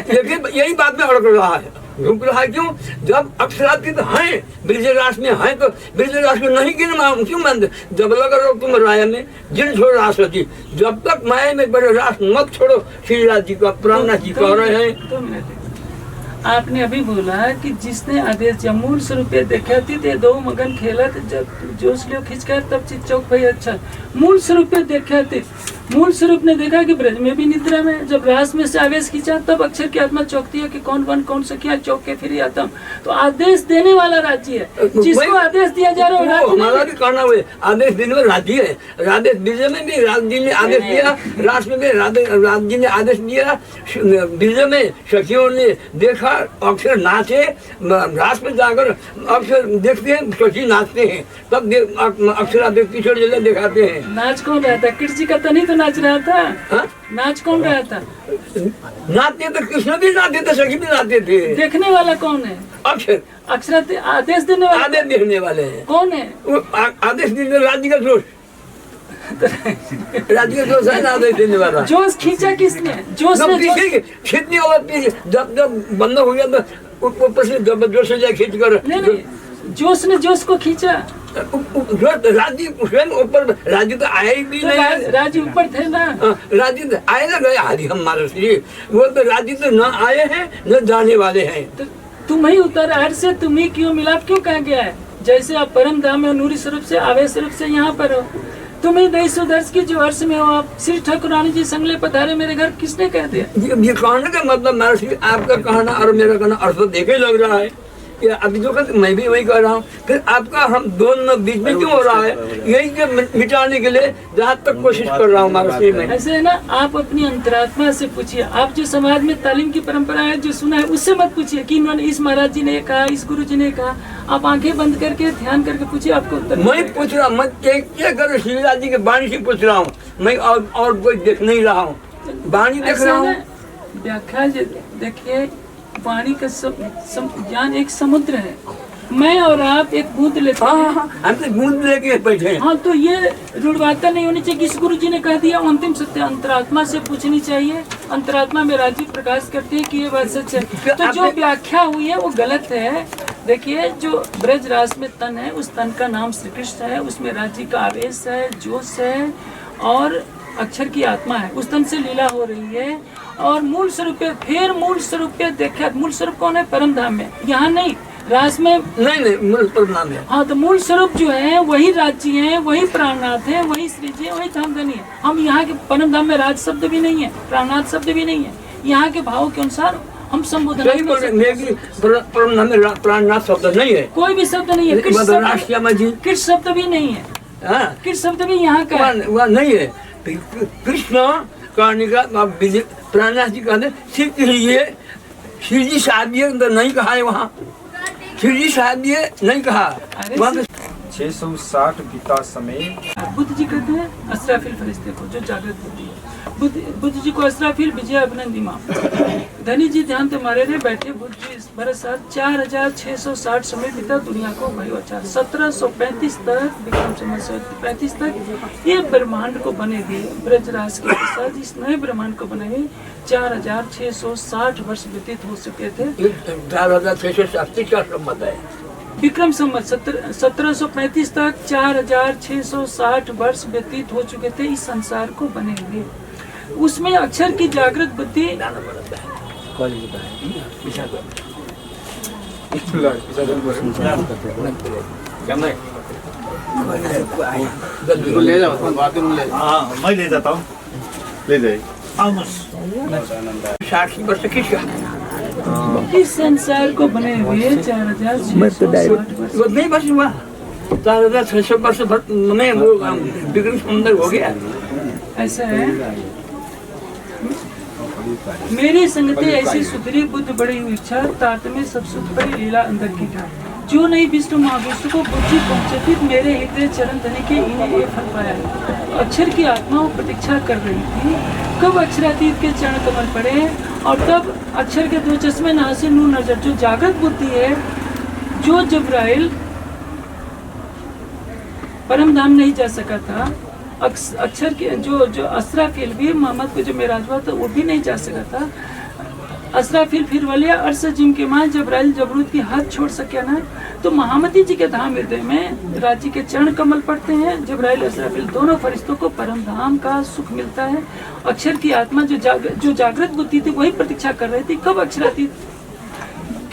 लेकिन यही बात में अड़क रहा है, रुक रहा है। क्यों? जब अक्षरातीत हैं ब्रजराज में हैं तो ब्रजराज को नहीं गिन क्यों मानते? जब लगा रहो तुम राय में जिन छोड़ राष्ट्रपति, जब तक माया में बड़े राष्ट्र मत छोड़ो। श्री राज जी का प्राणनाथ जी कह रहे हैं। आपने अभी बोला कि जिसने आदेश जब मूल स्वरूप देखा थी ते 2 मगन खेलत जब जोश लियो खिंचकर तब चित चौक भाई अच्छा मूल स्वरूप देखा थे। मूल स्वरूप ने देखा कि ब्रज में भी निद्रा में, जब रास में से आवेश खींचा तब अक्षर की आत्मा चौंकती है कि कौन वन कौन सखिया चौके फिर आत्म। तो आदेश देने वाला राज्य है, जिसको आदेश दिया जा रहा है हमारा भी कहना हुए आदेश देने वाला राज्य है। राधे विजय में भी राज जी ने आदेश दिया, रास में भी राज जी ने आदेश दिया। विजय में सखियों ने देखा अक्षर नाचे, रास में जाकर अक्षर देखते हैं, सखी नाचते हैं, तब अक्षर आदेश किशोर जिला दिखाते हैं। नाच कौन रहा था? कृष्ण का तनी तो नाच रहा था। हाँ? नाच कौन रहा था? नाचते तो कृष्ण भी नाचते थे, सखी भी नाचते थे। देखने वाला कौन है? अक्षर अक्षर आदेश देने वाला आदेश देने वाले हैं। कौन है? वो आदेश देने राज्य का दोष, राज्य का दोष है ना आदेश देने वाला। जोश खींचा किसने? जोश ने खींचने वाला जब बंद हो गया तो ऊपर से जबरदस्त से जाए खींच कर, नहीं, जोश ने जोश को खींचा। राज्य स्वयं ऊपर, राज्य तो आया ही भी तो नहीं। राज्य ऊपर थे ना। राज्य तो आए ना गए हरि हमारे श्री, वो तो राज्य तो न आए हैं न जाने वाले हैं। तो तुम ही उतर हर से तुम ही क्यों मिलाप क्यों कहा गया है? जैसे आप परम धाम में नूरी स्वरूप से आवेश स्वरूप से यहाँ पर हो, तुम ही दैसोदर्श की जो अर्श में हो आप। श्री ठाकुरानी जी संगले पधारे मेरे घर, किसने कह दिया? ये कहने का मतलब महर्षि आपका कहना और मेरा कहना अर्थ तो देखे लग रहा है। या अभी जो कहते मैं भी वही कह रहा हूँ, फिर आपका हम दोनों बीच में क्यों हो रहा है? यही जो मिटाने के लिए जहाँ तक कोशिश कर रहा हूँ महर्षि में। ऐसे है ना, आप अपनी अंतरात्मा से पूछिए। आप जो समाज में तालीम की परंपरा है जो सुना है उससे मत पूछिए कि इन्होंने इस महाराज जी ने कहा, इस गुरु जी ने कहा। आप आंखें बंद करके ध्यान करके पूछिए, आपको उत्तर मैं पूछ रहा हूँ, मैं क्या करूँ? श्रीराज जी के वाणी से पूछ रहा हूँ मैं, और कोई देख नहीं रहा हूँ, वाणी देख रहा हूँ। व्याख्या देखिए, वाणी का ज्ञान एक समुद्र है। मैं और आप एक बूंद लेते हैं। हम तो बूंद लेके बैठे हैं। हाँ, तो ये रूढ़वार्ता नहीं होनी चाहिए। किस गुरु जी ने कह दिया अंतिम सत्य अंतरात्मा से पूछनी चाहिए। अंतरात्मा में राजीव प्रकाश करती है कि ये बात सच है। तो जो व्याख्या हुई है वो गलत है। देखिए, जो ब्रज रास में तन है, उस तन का नाम श्री कृष्ण है, उसमें राजी का आवेश है, जोश है और अक्षर की आत्मा है। उस तन से लीला हो रही है और मूल स्वरूप पे, फिर मूल स्वरूप पे देखा। मूल स्वरूप कौन है? परम धाम में, यहाँ नहीं, रास में नहीं मूल परम धाम है। हाँ, तो मूल स्वरूप जो है वही राज्य है, वही प्राणनाथ है, वही श्री जी है, वही धामधनी है। हम यहाँ के परम धाम में राज शब्द भी नहीं है, प्राणनाथ शब्द भी नहीं है। यहाँ के भाव के अनुसार हम संबोधन परम धाम में प्राणनाथ शब्द नहीं है, कोई भी शब्द नहीं है। कृष्ण शब्द भी नहीं है, कृष्ण शब्द भी यहाँ का नहीं है। कृष्ण कहने का प्राणनाथ जी कहते सिर्फ ये श्री जी साहब ये नहीं कहा है, वहाँ श्री जी साहब ये नहीं कहा। 660 बीता समय बुद्ध जी कहते हैं असराफिल फरिश्ते को जो जागृत होती है। बुद्ध जी को असराफिल विजय अभिनंदिमा। धनी जी ध्यान तो मारे रहे बैठे। बुद्ध जी बरस 4660 समय बीता दुनिया को भयोचार 1735 तक विक्रम संवत 35 तक ये ब्रह्मांड को बने दिए। ब्रजराज के साथ इस नए ब्रह्मांड को बने 4660 वर्ष व्यतीत हो चुके थे। 4680 का संबंध है। विक्रम संवत 1735 तक 4660 वर्ष व्यतीत हो चुके थे इस संसार को बने हुए। उसमें अक्षर की जागृत बुद्धि ले जाओ, बाथरूम ले जाओ। हाँ, मैं ले जाता हूँ, ले जाइए। साक्षी वर्ष इस संसार को बने हुए 4660 वर्ष वो नहीं बस हुआ 4600 वर्ष में वो विक्रम सुंदर हो गया। ऐसा है। मेरी संगति ऐसी सुधरी बुद्ध बड़ी इच्छा तात में सब सुख बड़ी लीला अंदर की था। जो नहीं विष्णु महाविष्णु को बुद्धि पहुंचती मेरे हृदय चरण धनी के इन्हें एक फल पाया। अक्षर की आत्मा वो प्रतीक्षा कर रही थी कब अक्षरातीत के चरण कमल पड़े और तब अक्षर के दो चश्मे नासे नूर नजर। जो जागृत बुद्धि है, जो जब्राइल परम धाम नहीं जा सका था, अक्षर के जो असराफिल भी मोहम्मद को जो मेराज हुआ था वो भी नहीं जा सका था। असराफिल फिर वलिया अर्श जिम के मां जब्राइल जबरूद की हाथ छोड़ सके ना, तो महामती जी के धाम हृदय में राजी के चरण कमल पड़ते हैं। जब्राइल असराफिल दोनों फरिश्तों को परम धाम का सुख मिलता है। अक्षर की आत्मा जो जागृत बुद्धि थी वही प्रतीक्षा कर रही थी कब अक्षरातीत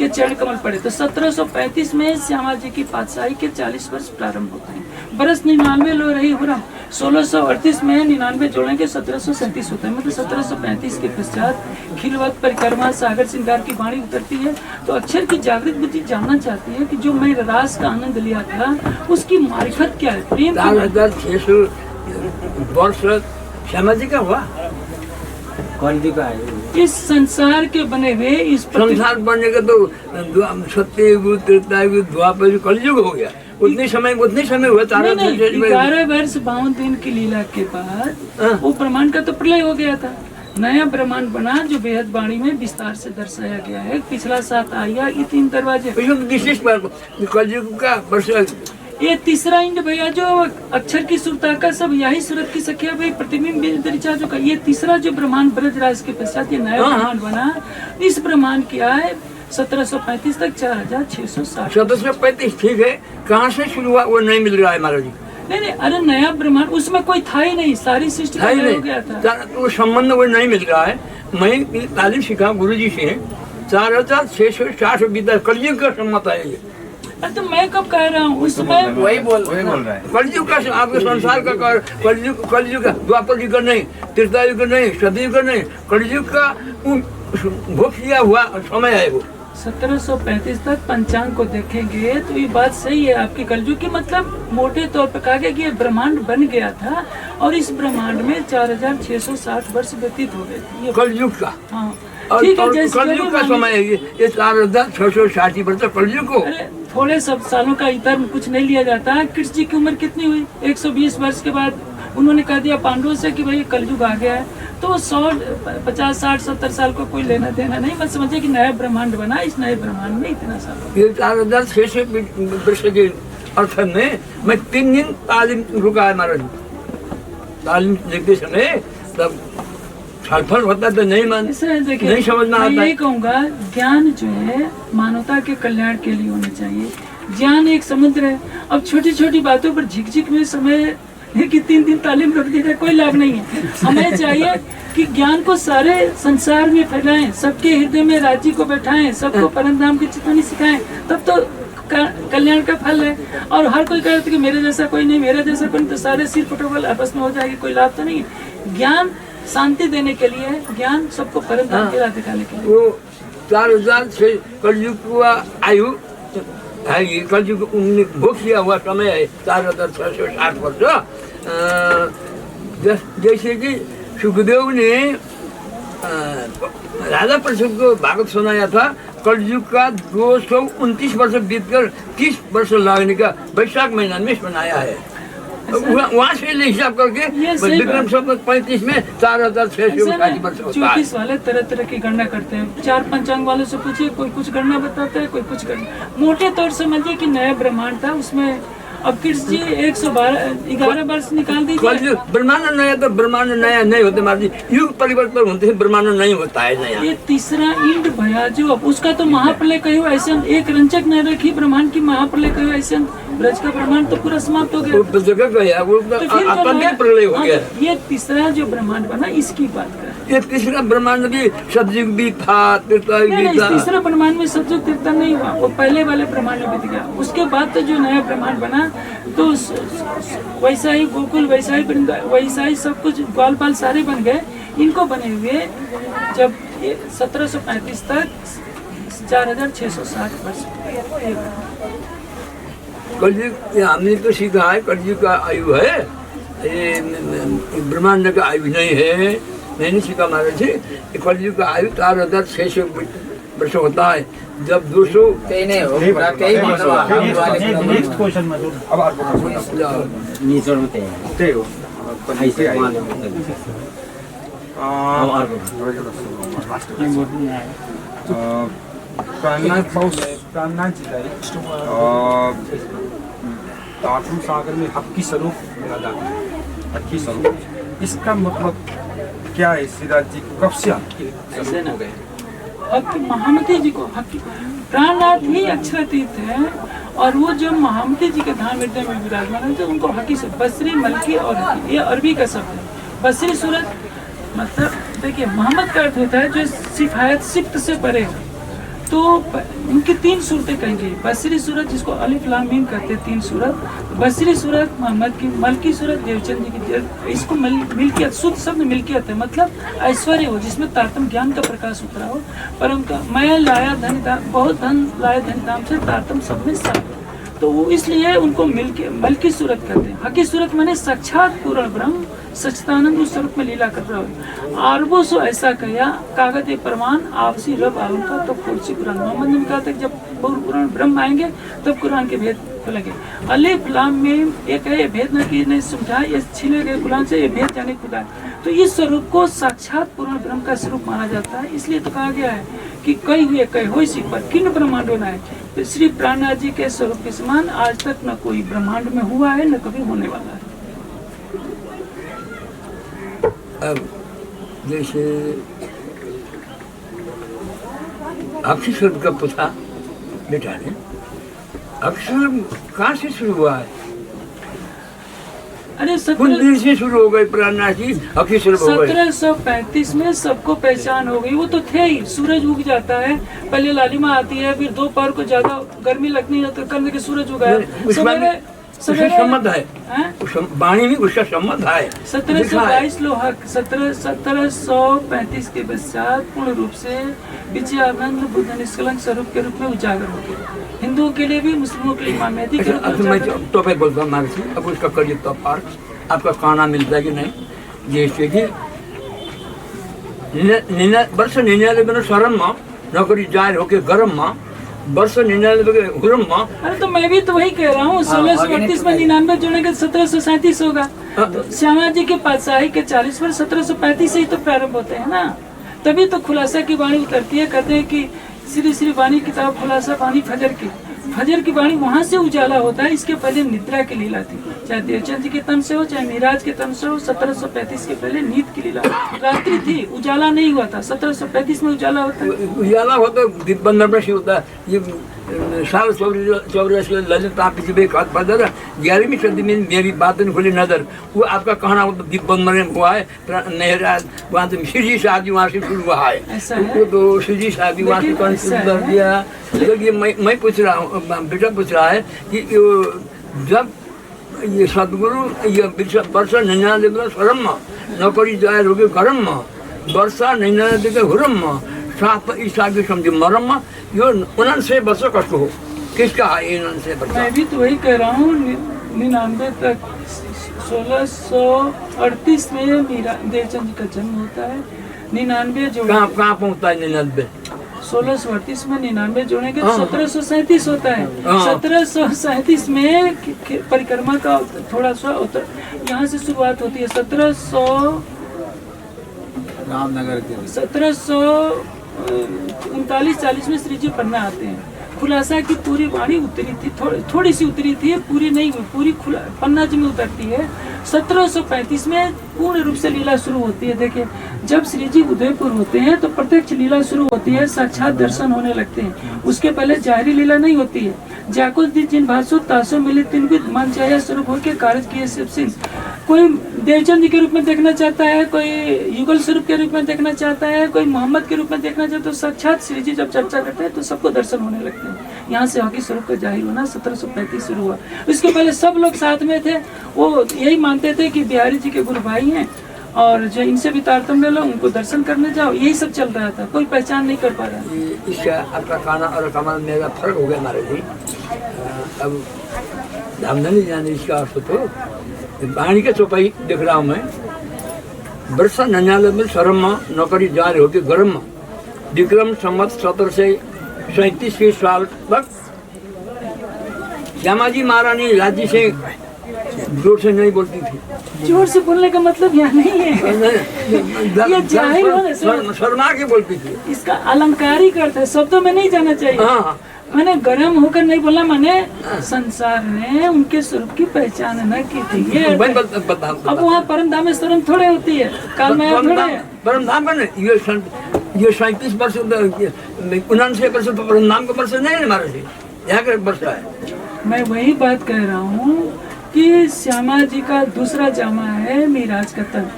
के चरण कमल पड़े। तो 1735 में श्यामा जी की पातशाही के 40 वर्ष प्रारंभ होते हैं। बरस 99 लो रही हुरम 1638 में 99 जोड़ेंगे 1737 होता है। मतलब 1735 के पश्चात खिलवत परिक्रमा सागर श्रृंगार की वाणी उतरती है। तो अक्षर की जागृत बुद्धि जानना चाहती है कि जो मैं रास का आनंद लिया था उसकी मारिफत क्या है, प्रेम क्या है? 4600 वर्ष श्यामा जी का हुआ। इस संसार के बने हुए इस संसार बनने का तो सत्ययुग त्रेतायुग द्वापर कलयुग हो गया। उतने समय हुआ। 11 वर्ष 52 दिन की लीला के बाद वो ब्रह्मांड का तो प्रलय हो गया था। नया ब्रह्मांड बना जो बेहद वाणी में विस्तार से दर्शाया गया है। पिछला 7 आया, ये 3 दरवाजे। कलयुग का वर्ष ये तीसरा इंड भैया जो अक्षर की सुरता का सब यही सूरत की सखिया भाई प्रतिबिंब जो का ये तीसरा जो ब्रह्मांड ब्रजराज के पश्चात ये नया ब्रह्मांड बना। इस ब्रह्मांड की आय 1735 तक 4660। 1735 ठीक है। कहाँ से शुरू हुआ वो नहीं मिल रहा है महाराज जी। नहीं, अरे नया ब्रह्मांड उसमें कोई था ही नहीं, सारी सृष्टि हो गया था। वो संबंध वो नहीं मिल रहा है। मैं तालीम सीखा गुरु जी से 4660 विद्या कलयुग का सम्मत है ये। अरे तो मैं कब कह रहा हूँ उसमें वही बोल रहा है। कलयुग का आपके संसार का कलयुग का द्वापर युग का नहीं, त्रेतायुग का नहीं, सतयुग का नहीं, कलयुग का भोग किया हुआ समय है वो। 1735 तक पंचांग को देखेंगे तो ये बात सही है आपकी। कलयुग की मतलब मोटे तौर पर कहा गया कि ये ब्रह्मांड बन गया था और इस ब्रह्मांड में 4660 वर्ष व्यतीत हो गए थे। कलयुग का हाँ और ठीक है, जैसे कलयुग का समय है ये 4660 वर्ष कलयुग को। अरे थोड़े सब सालों का इतर कुछ नहीं लिया जाता। कृष्ण जी की उम्र कितनी हुई? 120 वर्ष के बाद उन्होंने कह दिया पांडवों से कि भाई कलयुग आ गया है। तो 100 50 60 70 साल को कोई लेना देना नहीं। बस समझे कि नया ब्रह्मांड बना, इस नए ब्रह्मांड में इतना साल। ये 4600 वर्ष के अर्थ में मैं 3 दिन तालीम रुका है महाराज। तालीम लेते समय तब छलफल होता तो नहीं नहीं समझना आता। मैं ये कहूँगा ज्ञान जो है मानवता के कल्याण के लिए होना चाहिए। ज्ञान एक समुद्र है। अब छोटी छोटी बातों पर झिकझिक में समय कि 3 दिन तालीम रख दी जाए, कोई लाभ नहीं है। हमें चाहिए कि ज्ञान को सारे संसार में फैलाएं, सबके हृदय में राज्य को बैठाएं, सबको परम धाम की चितवनी सिखाएं, तब तो कल्याण का फल है। और हर कोई कहता कि मेरे जैसा कोई नहीं, मेरे जैसा कोई नहीं, तो सारे सिर पटोबल आपस में हो जाएगी, कोई लाभ तो नहीं है। ज्ञान शांति देने के लिए, ज्ञान सबको परम धाम की राह दिखाने के लिए। वो 4000 से कलयुग हुआ आयु है, ये कलयुग भोग किया हुआ समय है 4660 वर्ष। जैसे कि सुखदेव ने राजा परिषद को भागवत सुनाया था। कलयुग का 229 वर्ष बीतकर 30 वर्ष लगने का वैशाख महीना में सुनाया है। वहाँ से हिसाब करके विक्रम संवत 35 में 4660 वर्ष होता है। ज्योतिष वाले तरह तरह की गणना करते हैं। 4 पंचांग वालों से पूछिए, कोई कुछ गणना बताता है, कोई कुछ गणना। मोटे तौर से समझिए कि नया ब्रह्मांड था, उसमें अब कृष्ण जी 111 वर्ष निकाल दीजिए। ब्रह्मांड नया तो ब्रह्मांड नया नहीं होते महाराज जी, युग परिवर्तन होते हैं, ब्रह्मांड नहीं होता है नया। ये तीसरा इंड भया जो अब उसका तो महाप्रलय कहो ऐसे एक रंचक न रखी ब्रह्मांड की महाप्रलय कहो ऐसे ब्रज का ब्रह्मांड तो पूरा समाप्त हो गया। तो जगह गया वो आतंकी प्रलय हो गया। ये तीसरा जो ब्रह्मांड बना इसकी बात कर। ये तीसरा ब्रह्मांड भी सतयुग भी था, त्रेतायुग भी था। तीसरा ब्रह्मांड में सतयुग त्रेता नहीं हुआ, वो पहले वाले ब्रह्मांड में बीत गया। उसके बाद तो जो नया ब्रह्मांड बना तो वैसा ही गोकुल, वैसा ही वैसा ही सब कुछ ग्वालपाल सारे बन गए। इनको बने हुए जब 1735 तक 4660 वर्ष। कलयुग हमने तो सीखा है कलयुग का आयु है, ये ब्रह्मांड का आयु नहीं है। मैंने सीखा महाराज जी कलयुग का आयु 4600 वर्ष होता है। जब 200 तारतम सागर में हक्की स्वरूप मिला जाता है। हक्की स्वरूप इसका मतलब क्या है? सिराज जी कब से ऐसे ना महामती जी को प्राणनाथ ही अक्षरातीत है। और वो जो महामती जी के धाम हृदय में विराजमान है तो उनको हकी से बसरी मलकी और हकी, ये अरबी का शब्द है। बसरी सूरत मतलब देखिए मोहम्मद का अर्थ होता है जो सिफायत सिफ्त से परे हो। तो इनकी 3 सूरतें कही गई। बसरी सूरत जिसको अलिफ लाम मीम कहते हैं, 3 सूरत। बसरी सूरत मोहम्मद की, मलकी सूरत देवचंद जी की। इसको मिल्कियत, शुद्ध शब्द मिल्कियत है, मतलब ऐश्वर्य हो जिसमें तारतम ज्ञान का प्रकाश उतरा हो। परंतु मैं लाया धन, बहुत धन लाया धन धाम से तारतम सब में सब, तो वो इसलिए उनको मलकी सूरत कहते हैं। हकी सूरत माने साक्षात पूर्ण ब्रह्म सच्चिदानंद उस स्वरूप में लीला कर रहा है। अरबों सो ऐसा कहा कागज प्रमाण आपसी रब आउनका तो खुर्सी कुरान। मोहम्मद ने कहा था कि जब पूर्ण ब्रह्म आएंगे तब कुरान के भेद खुलेंगे। अलिफ लाम मीम एक है, ये भेद न कि नहीं समझा, ये छीने गए कुरान से, ये भेद जाने खुदा। तो इस स्वरूप को साक्षात पूर्ण ब्रह्म का स्वरूप माना जाता है। इसलिए तो कहा गया है कि कई हुए कई हो सी पर किन ब्रह्मांडों न है। तो श्री प्राणनाथ जी के स्वरूप के समान आज तक न कोई ब्रह्मांड में हुआ है न कभी होने वाला है। अब जैसे अक्षर का पूछा बेटा ने, अक्षर कहाँ से शुरू हुआ है? अरे कौन दिन से शुरू हो गए प्राणनाथ जी? अक्षर हो गए 1735 में सबको पहचान हो गई। वो तो थे ही, सूरज उग जाता है, पहले लालिमा आती है, फिर दोपहर को ज्यादा गर्मी लगनी है तो करने के सूरज उगा। उसका संबंध है, वाणी में उसका संबंध है। 1722 लोहक 1735 के पश्चात पूर्ण रूप से विजयानंद बुद्ध निष्कलंक स्वरूप के रूप में उजागर हो गए। हिंदुओं के लिए भी, मुस्लिमों के लिए इमाम मेहदी के रूप में। मैं तो पे बोलता हूँ मार्क्स, अब उसका करिए तो पार आपका खाना मिलता है कि नहीं? जैसे कि वर्ष 99 में शरण माँ नौकरी जाहिर होके गरम माँ, वर्ष 99 हुरम माँ। अरे तो मैं भी तो वही कह रहा हूँ, 1638 में 99 जोड़ेंगे 1737 होगा। तो श्यामा जी के पातशाही के 40 वर्ष 1735 से ही तो प्रारंभ होते हैं ना, तभी तो खुलासा की वाणी उतरती है। कहते हैं कि श्री श्री वाणी किताब खुलासा वाणी फजर की, फजर की वाणी वहाँ से उजाला होता है। इसके पहले निद्रा की लीला थी, चाहे देवचंद जी के तन से हो चाहे मिराज के तन से हो। 1735 के पहले नींद की लीला, रात्रि थी, उजाला नहीं हुआ था। 1735 में उजाला होता है। उजाला होता है बंदर में से होता है। ये साल 84 ललित आप किसी भी 11वीं सदी में मेरी बात नहीं खुली नजर, वो आपका कहना दीप बंदर में हुआ है। नहराज वहाँ से शिवजी शादी वहाँ से शुरू हुआ है, वो तो शिवजी शादी वहाँ से कौन कर दिया। ये मैं पूछ रहा हूँ, बेटा पूछ रहा है कि जब ये सदगुरु ये वर्षा 99 शरम नौकरी जाहिर हो गई गरम वर्षा 99 हुरम सात ईसा की समझी मरम यो 99 वर्ष कष्ट हो। किसका है 99 वर्ष? मैं भी तो वही कह रहा हूँ, 99 तक 1638 में मीरा देवचंद जी का जन्म होता है। 99 जो कहाँ पहुँचता है 99? 1638 में 99 जोड़ेंगे तो 1737 होता है। 1737 में परिक्रमा का थोड़ा सा यहाँ से शुरुआत होती है। 1700 रामनगर के 1739-40 में श्री जी पन्ना आते हैं। खुलासा की पूरी वाणी उतरी थी, थोड़ी सी उतरी थी, पूरी नहीं हुई, पूरी पन्ना जी में उतरती है। 1735 में पूर्ण रूप से लीला शुरू होती है। देखिए, जब श्री जी उदयपुर होते हैं तो प्रत्यक्ष लीला शुरू होती है, साक्षात दर्शन होने लगते हैं। उसके पहले जाहिरी लीला नहीं होती है। जाको जिन भाषो तासो मिले तिन भी मन चाहे स्वरूप होकर कार्य किए शिव सिंह। कोई देवचंद जी के रूप में देखना चाहता है, कोई युगल स्वरूप के रूप में देखना चाहता है, कोई मोहम्मद के रूप में देखना चाहता है। तो साक्षात श्री जी जब चर्चा करते हैं तो सबको दर्शन होने लगते हैं। यहाँ से हकी स्वरूप का जाहिर होना 1735 शुरू हुआ। इसके पहले सब लोग साथ में थे, वो यही मानते थे कि बिहारी जी के गुरु भाई हैं और जो इनसे भी तारतम्य लो उनको दर्शन करने जाओ, यही सब चल रहा था। कोई पहचान नहीं कर पा रहा। इसका आपका खाना और कमाल मेरा फर्क हो गया हमारे लिए। अब हम नहीं जाने इसका अर्थ तो वाणी के चौपाई देख रहा हूँ मैं। वर्षा 99 में शरम नौकरी जारी होती गरम विक्रम संवत 1737 के साल तक श्यामा जी महारानी राज्य से जोर से नहीं बोलती थी। जोर से बोलने का मतलब यहाँ नहीं है, ये जाहिर होने शर्मा के बोलती थी। इसका अलंकारिक अर्थ है, शब्दों में नहीं जाना चाहिए। हाँ, मैंने गर्म होकर नहीं बोला, मैंने संसार ने उनके स्वरूप की पहचान न की थी। ये अब वहाँ परम धाम में शर्म थोड़े होती है, काल में थोड़े परम धाम का नहीं। ये 37 वर्ष 99 वर्ष तो परम धाम का वर्ष नहीं है हमारे से, यहाँ का वर्ष है। मैं वही बात कह रहा हूँ कि श्यामा जी का दूसरा जामा है मिराज का तन।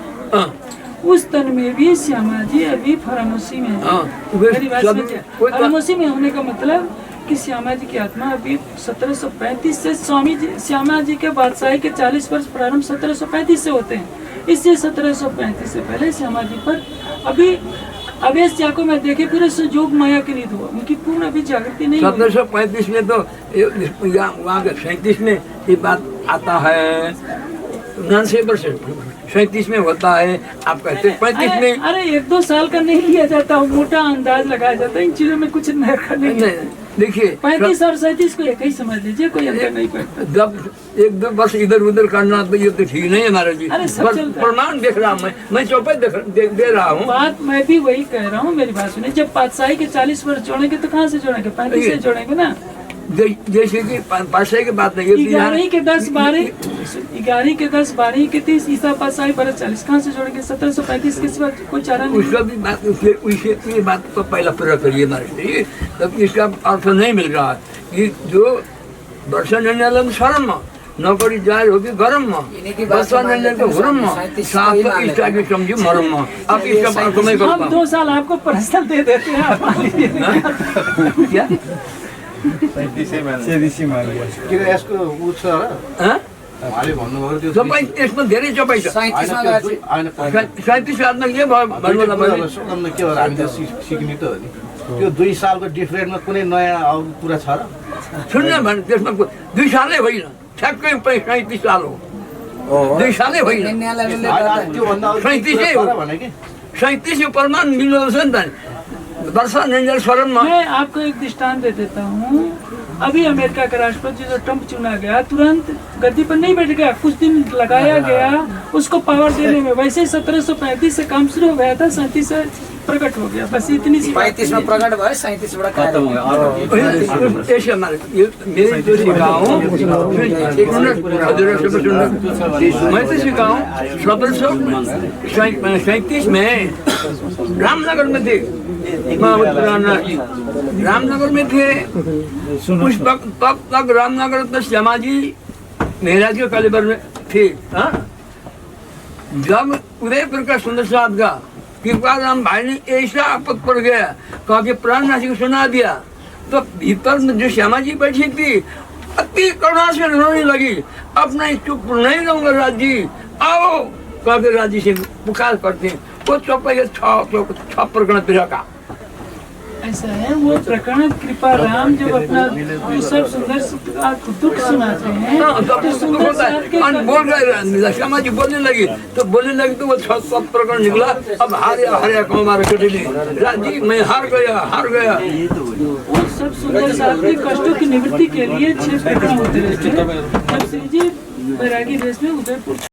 उस तन में भी श्यामा जी अभी फरामोशी में है। हाँ, वे मेरी बात सब- समझिए। कोई बात- फरामोशी में होने का मतलब कि श्यामा जी की आत्मा अभी 1735 से स्वामी जी श्यामा जी के बादशाही के 40 वर्ष प्रारंभ 1735 से होते हैं। इससे 1735 से पहले श्यामा जी पर अभी अवेश जाको में देखे पूरे संयोग माया के नीत हुआ, उनकी पूर्ण अभी जागृति नहीं हुई। 1735 में तो वहाँ के 37 में ये बात आता है, 99% 37 में होता है। आप कहते हैं 35 में अरे 1-2 साल का नहीं लिया जाता, मोटा अंदाज लगाया जाता है। इन चीजों में कुछ नया नहीं है। नहीं, देखिए 35 और 37 को एक ही समझ लीजिए, कोई अंतर नहीं पड़ता। जब 1-2 वर्ष इधर उधर करना तो ये तो ठीक नहीं है महाराज जी। अरे सब बस चलता है। प्रमाण देख रहा हूँ मैं चौपाई दे रहा हूँ। बात मैं भी वही कह रहा हूँ, मेरी बात सुनिए। जब बादशाही के 40 वर्ष जोड़ेंगे तो कहाँ से जोड़ेंगे? 35 से जोड़ेंगे ना। जैसे कि पाशाही की बात नहीं है, 11 के 10 12 के 30 ईसा बादशाही बरस 40 कहाँ से जोड़ेंगे? 1735 के सिवा कोई चारा नहीं। उसका भी बात ये बात तो पहला पूरा करिए महाराज जी। तब इसका अर्थ नहीं मिल रहा कि जो वर्षा शर्म नौकरी जाहिर होगी गरम में वर्षा के हुरम में साफ इष्टा की समझी मरम में। अब इसका अर्थ नहीं हम करता 2 साल आपको पर्सनल दे देते हैं, आप मान लीजिए। क्या किन यसको ऊ छ र हाँ? उहाँले भन्नुभयो त्यो चपाई यसमा धेरै चपाई छ। होइन, होइन, 37 सालमा के भयो भन्नु दुईटा कुरा के हो हामीले सिक्ने त हो नि। त्यो 2 सालको डिफरेन्टमा कुनै नयाँ अब कुरा छ र? सुन्न भने त्यसमा 2 सालै होइन, ठ्याक्कै 37 साल हो। 2 सालै होइन, त्योभन्दा अरू 37 हो। भने कि 37 यो प्रमाण मिल्दो रहेछ नि त। वर्षा नन्जल शरणमा मैं आपको एक दृष्टांत दे देता हूँ। अभी अमेरिका का राष्ट्रपति जो ट्रम्प चुना गया, तुरंत गद्दी पर नहीं बैठ गया, कुछ दिन लगाया गया उसको पावर देने में। वैसे ही 1735 से काम शुरू हो गया था, 37 से प्रकट हो गया। बस इतनी सी 35 में प्रकट भयो, 37 बाट खत्म भयो। ऐसे हमारे मेरे जो सिखा हूँ मैं तो सिखा हूँ 1737 में रामनगर में थे। रामनगर में थे उस वक्त, तब तक रामनगर में श्यामा जी महाराज के कलेबर में थे। हाँ? जब उदय प्रकाश सुंदर साहब का कृपाराम भाई ने ऐसा आपत पड़ गया, कहा कि प्राण नाशी को सुना दिया, तो भीतर में जो श्यामा जी बैठी थी अति करुणा से रोने लगी। अब नहीं चुप नहीं रहूंगा राज जी, आओ कहा कि राज जी से पुकार करते हैं। वो चौपाई 6 प्रकरण पिरा का ऐसा है। वो प्रकरण कृपा राम जब अपना सब सुंदर दुख सुनाते हैं तो सुंदर साहब के बोल रहे श्यामा जी बोलने लगी तो वो 6 प्रकरण निकला। अब हारे को हमारे कटेली राज जी मैं हार गया। वो सब सुंदर साहब के कष्टों की निवृत्ति के लिए 6 प्रकरण होते रहते हैं। जब श्री जी बैरागी देश में उदयपुर